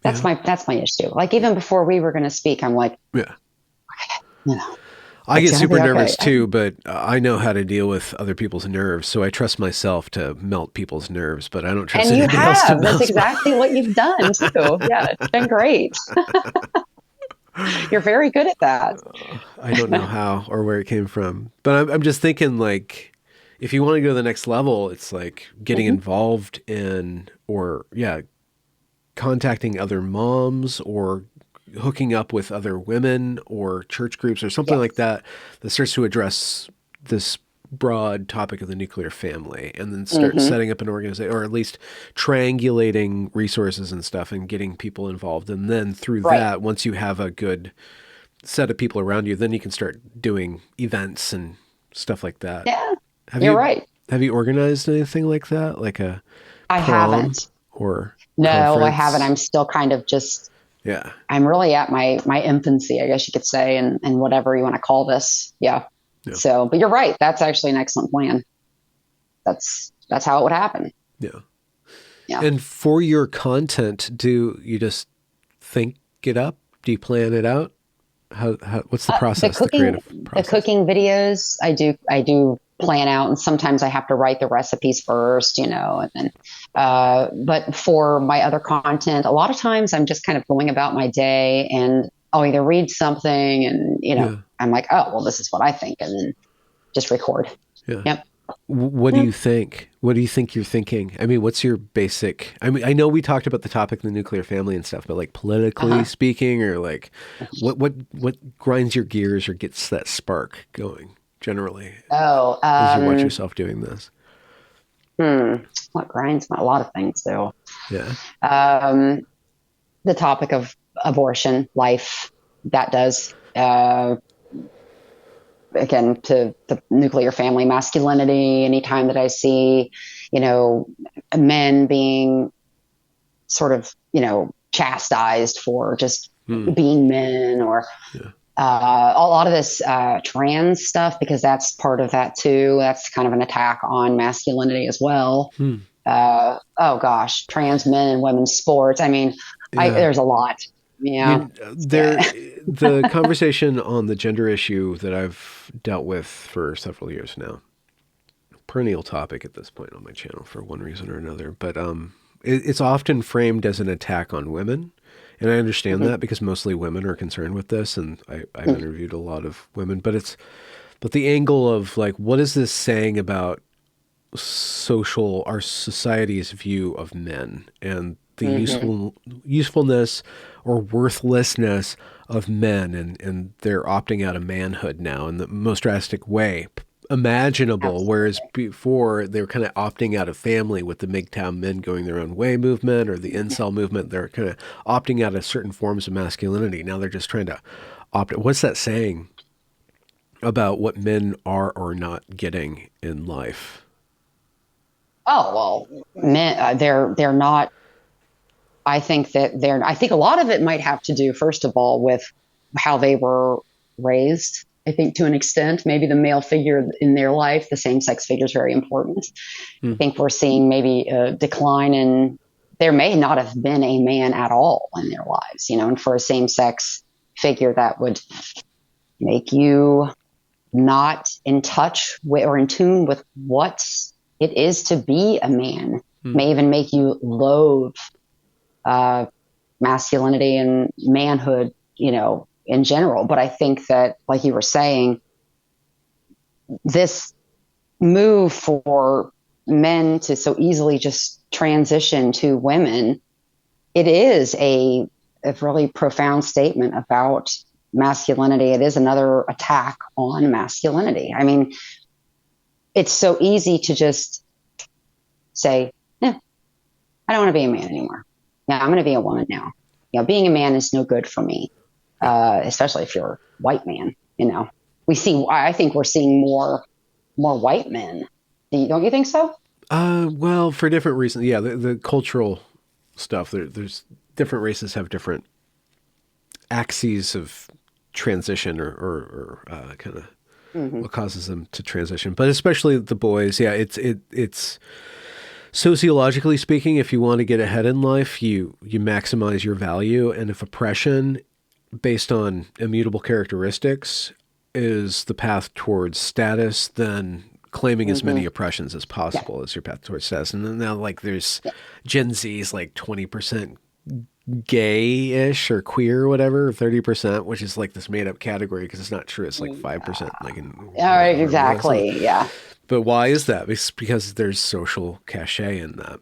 That's my issue. Like even before we were going to speak, I'm like, yeah. No. I get super nervous too, but I know how to deal with other people's nerves. So I trust myself to melt people's nerves, but I don't trust anybody else to melt. That's exactly what you've done too. Yeah, it's been great. You're very good at that. I don't know how or where it came from, but I'm just thinking like, if you want to go to the next level, it's like getting involved in, or contacting other moms or hooking up with other women or church groups or something like that starts to address this broad topic of the nuclear family, and then start setting up an organization, or at least triangulating resources and stuff and getting people involved. And then through that, once you have a good set of people around you, then you can start doing events and stuff like that. Yeah, you're right. Have you organized anything like that? Like a I haven't. Or no, conference? I haven't. I'm still kind of just, yeah. I'm really at my infancy, I guess you could say, and whatever you want to call this. Yeah. So, but you're right. That's actually an excellent plan. That's how it would happen. Yeah. Yeah. And for your content, do you just think it up? Do you plan it out? What's the process? The creative process? The cooking videos, I do plan out, and sometimes I have to write the recipes first, and then, but for my other content, a lot of times I'm just kind of going about my day, and I'll either read something and, I'm like, oh, well, this is what I think, and then just record. Yeah. Yep. What do you think? What do you think you're thinking? I mean, what's your basic, I mean, I know we talked about the topic of the nuclear family and stuff, but like politically speaking, or like what grinds your gears or gets that spark going generally? As you watch yourself doing this. What grinds? A lot of things do. Yeah. The topic of abortion, life, that does, again, to the nuclear family, masculinity. Anytime that I see, men being sort of, chastised for just being men, or a lot of this trans stuff, because that's part of that too. That's kind of an attack on masculinity as well. Oh gosh, trans men and women's sports. I mean, there's a lot. Yeah. The conversation on the gender issue that I've dealt with for several years now, perennial topic at this point on my channel for one reason or another, but it's often framed as an attack on women. And I understand that, because mostly women are concerned with this, and I've interviewed a lot of women, but the angle of like, what is this saying about our society's view of men and the usefulness or worthlessness of men, and they're opting out of manhood now in the most drastic way imaginable. Absolutely. Whereas before they were kind of opting out of family with the MGTOW men going their own way movement, or the incel movement. They're kind of opting out of certain forms of masculinity. Now they're just trying to opt. What's that saying about what men are or not getting in life? Oh, well, men, they're not. I think a lot of it might have to do, first of all, with how they were raised. I think to an extent, maybe the male figure in their life, the same sex figure, is very important. I think we're seeing maybe a decline in there may not have been a man at all in their lives, and for a same sex figure that would make you not in touch with or in tune with what it is to be a man, may even make you loathe masculinity and manhood, in general. But I think that, like you were saying, this move for men to so easily just transition to women, it is a really profound statement about masculinity. It is another attack on masculinity. I mean, it's so easy to just say, I don't want to be a man anymore. Yeah, I'm going to be a woman now. Being a man is no good for me, especially if you're a white man. I think we're seeing more white men. Don't you think so? Well, for different reasons. Yeah, the cultural stuff. There's different races have different axes of transition or kind of what causes them to transition. But especially the boys, yeah, it's sociologically speaking, if you want to get ahead in life, you maximize your value, and if oppression based on immutable characteristics is the path towards status, then claiming as many oppressions as possible is your path towards status. And then now, like, there's Gen Z's like 20% gay-ish or queer or whatever, 30%, which is like this made-up category because it's not true. It's like 5%. Like Exactly. Yeah. But why is that? It's because there's social cachet in that.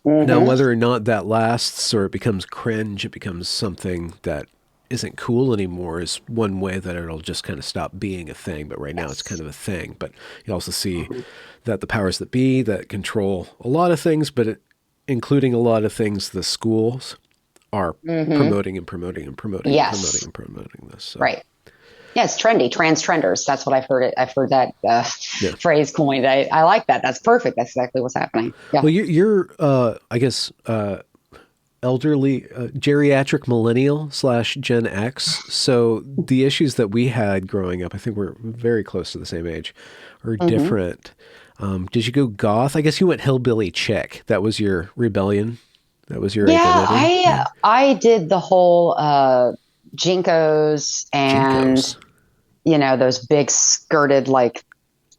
Now, whether or not that lasts or it becomes cringe, it becomes something that isn't cool anymore, is one way that it'll just kind of stop being a thing. But right now it's kind of a thing. But you also see that the powers that be that control a lot of things, but including a lot of things, the schools are promoting and promoting and promoting and promoting and promoting this. So. Right. Yeah, it's trendy. Trans trenders. That's what I've heard. I've heard that phrase coined. I like that. That's perfect. That's exactly what's happening. Yeah. Well, you're I guess, elderly, geriatric millennial / Gen X. So the issues that we had growing up, I think we're very close to the same age, are different. Did you go goth? I guess you went hillbilly chick. That was your rebellion. That was your identity. I did the whole Jinkos and those big skirted like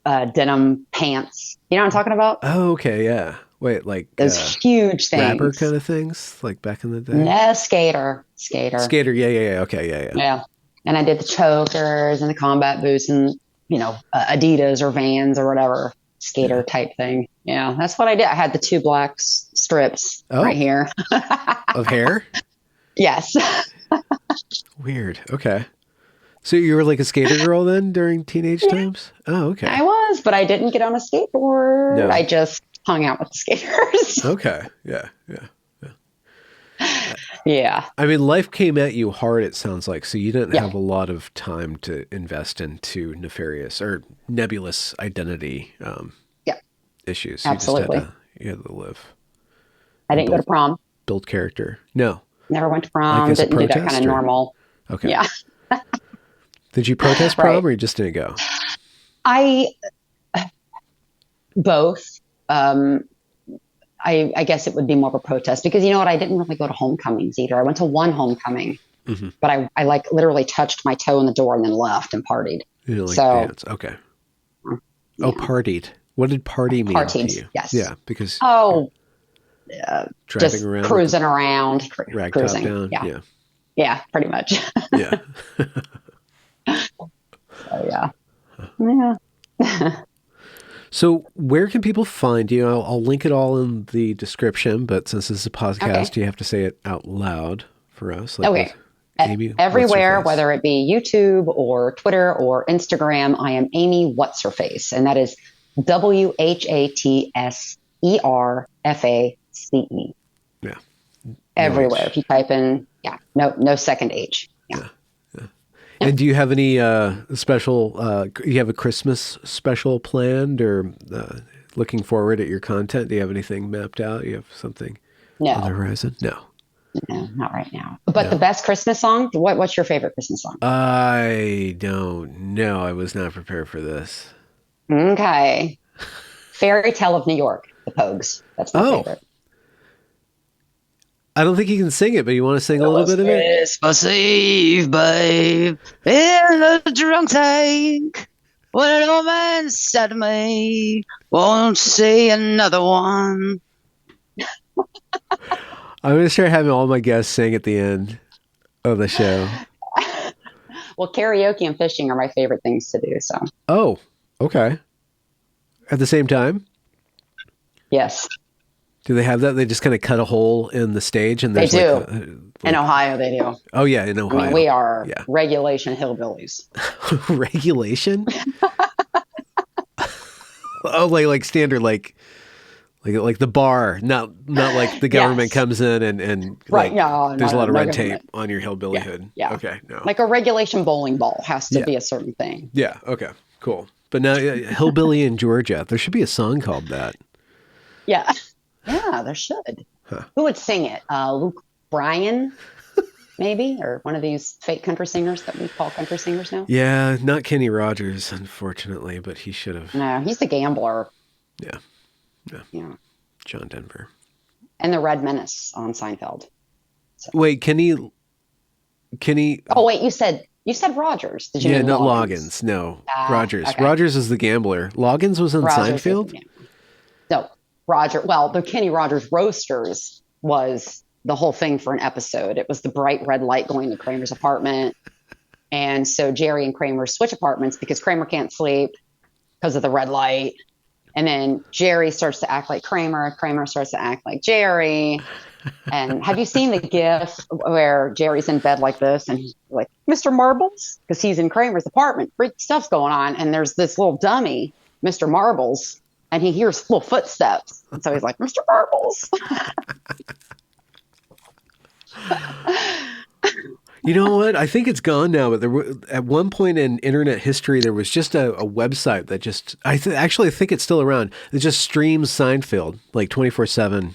denim pants. You know what I'm talking about? Oh, okay, yeah. Wait, like those huge things, rapper kind of things, like back in the day. No, skater. Yeah. Okay, yeah. And I did the chokers and the combat boots and Adidas or Vans or whatever skater type thing. Yeah, that's what I did. I had the 2 black strips right here of hair. Yes. Weird. Okay. So you were like a skater girl then during teenage times? Oh, okay. I was, but I didn't get on a skateboard. No. I just hung out with the skaters. Okay. Yeah. Yeah. I mean, life came at you hard, it sounds like. So you didn't have a lot of time to invest into nefarious or nebulous identity issues. Absolutely. You had to live. I didn't go to prom. Build character. No. Never went to prom. Didn't do that kind of normal. Okay. Yeah. Did you protest prom or you just didn't go? Both. I guess it would be more of a protest because you know what? I didn't really go to homecomings either. I went to one homecoming, but I like literally touched my toe in the door and then left and partied. You didn't dance. Okay. Oh, partied. What did party mean to you? Yes. Yeah, because just around cruising around, rag cruising. Top down. Yeah, pretty much. Yeah. So where can people find you? I'll link it all in the description, but since this is a podcast, you have to say it out loud for us. Like Amie, everywhere, whether it be YouTube or Twitter or Instagram, I am Amie Whatserface, and that is WHATSERFACE. Yeah. Everywhere. If you type in, no second H. Yeah. And do you have any special, you have a Christmas special planned or looking forward at your content? Do you have anything mapped out? You have something on the horizon? No, not right now. But the best Christmas song, what's your favorite Christmas song? I don't know. I was not prepared for this. Okay. Fairy Tale of New York, the Pogues. That's my favorite. I don't think you can sing it, but you want to sing a little bit of it? Christmas Eve, babe, in the drunk tank. When an old man said to me, won't see another one. I'm going to start having all my guests sing at the end of the show. Well, karaoke and fishing are my favorite things to do. So. Oh, okay. At the same time? Yes. Do they have that? They just kind of cut a hole in the stage, and They there's do. In Ohio, they do. Oh yeah, in Ohio. I mean, we are regulation hillbillies. Regulation? Oh, like standard, like the bar, not like the government comes in and right. Like, no, there's a lot of red government. tape on your hillbillyhood. Yeah. Okay. No. Like a regulation bowling ball has to be a certain thing. Yeah. Okay. Cool. But now, hillbilly in Georgia, there should be a song called that. Yeah. Yeah, there should. Huh. Who would sing it? Luke Bryan, maybe, or one of these fake country singers that we call country singers now. Yeah, not Kenny Rogers, unfortunately, but he should have. No, he's the gambler. Yeah. John Denver. And the Red Menace on Seinfeld. So. Wait, Kenny. Oh wait, you said Rogers. Did you? Yeah, not Loggins. No, Rogers. Okay. Rogers is the gambler. Loggins was on Seinfeld. No, Roger. Well, the Kenny Rogers Roasters was the whole thing for an episode. It was the bright red light going to Kramer's apartment, and so Jerry and Kramer switch apartments because Kramer can't sleep because of the red light. And then Jerry starts to act like Kramer. Kramer starts to act like Jerry. And have you seen the GIF where Jerry's in bed like this and he's like, Mr. Marbles? Because he's in Kramer's apartment. Freak stuff's going on. And there's this little dummy, Mr. Marbles, and he hears little footsteps. And so he's like, Mr. Marbles. You know what? I think it's gone now, but at one point in internet history, there was just a website that just, actually I think it's still around. It just streams Seinfeld like 24/7.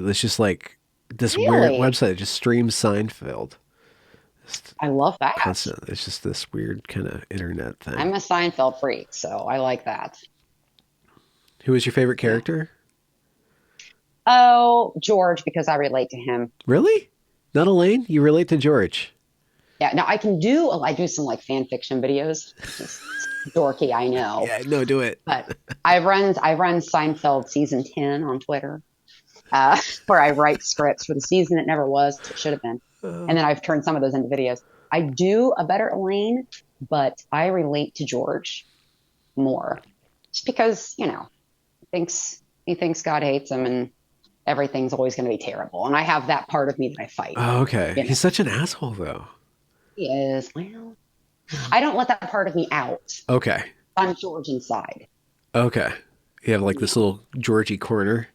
It's just like this weird website that just streams Seinfeld. I love that. Constant. It's just this weird kind of internet thing. I'm a Seinfeld freak, so I like that. Who is your favorite character? Oh, George, because I relate to him. Really? Not Elaine? You relate to George? Yeah, now I do some like fan fiction videos. It's dorky, I know. Yeah, no, do it. But I run Seinfeld season 10 on Twitter, where I write scripts for the season that never was, it should have been. And then I've turned some of those into videos. I do a better Elaine, but I relate to George more. Just because, he thinks God hates him and everything's always going to be terrible. And I have that part of me that I fight. Oh, okay. He's such an asshole, though. He is. Well, I don't let that part of me out. Okay. I'm George inside. Okay. You have like this little Georgie corner.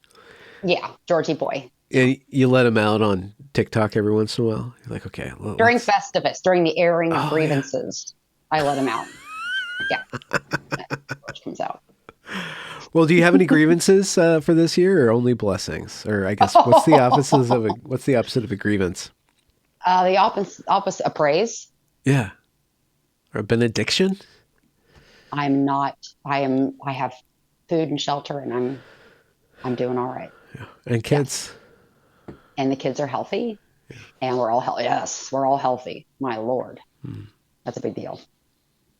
Yeah, Georgie boy. And you let him out on TikTok every once in a while? You're like, okay. During Festivus, during the airing of grievances, I let him out. Yeah. George comes out. Well, do you have any grievances for this year, or only blessings? Or I guess what's the opposite of a grievance? The opposite of praise. Yeah. Or a benediction. I'm not. I have food and shelter, and I'm doing all right. Yeah. And kids. Yeah. And the kids are healthy, and we're all healthy. Yes, we're all healthy. My Lord, that's a big deal.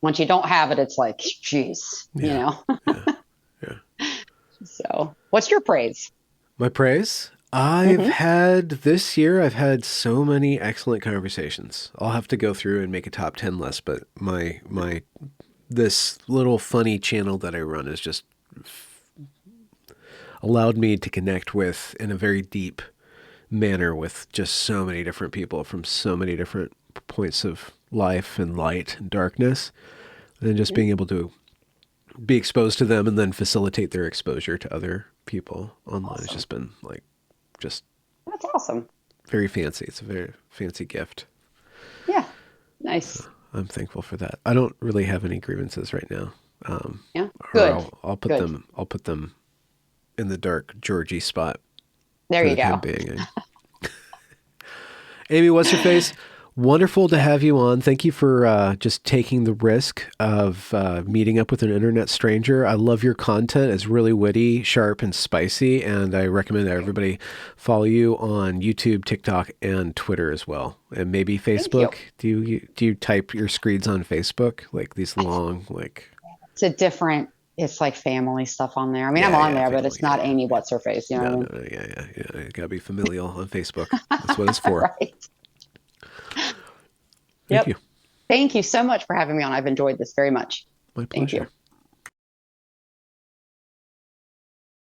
Once you don't have it, it's like, geez, yeah. Yeah. So, what's your praise? My praise? I've had so many excellent conversations. I'll have to go through and make a top 10 list, but this little funny channel that I run has just allowed me to connect with, in a very deep manner, with just so many different people from so many different points of life and light and darkness, and just being able to be exposed to them and then facilitate their exposure to other people online. Awesome. Has just been that's awesome. Very fancy. It's a very fancy gift. Yeah. Nice. So I'm thankful for that. I don't really have any grievances right now. Yeah. Good. I'll put them in the dark Georgie spot. There you go. Amie, Whatserface? Wonderful to have you on. Thank you for just taking the risk of meeting up with an internet stranger. I love your content. It's really witty, sharp, and spicy, and I recommend that everybody follow you on YouTube, TikTok, and Twitter as well, and maybe Facebook. Do you type your screeds on Facebook, like these long, like? It's like family stuff on there. I mean, I'm on there, but it's not Amie Whatserface. You know what I mean? Yeah. You gotta be familial on Facebook. That's what it's for. Right. Thank you. Thank you so much for having me on. I've enjoyed this very much. My pleasure. Thank you.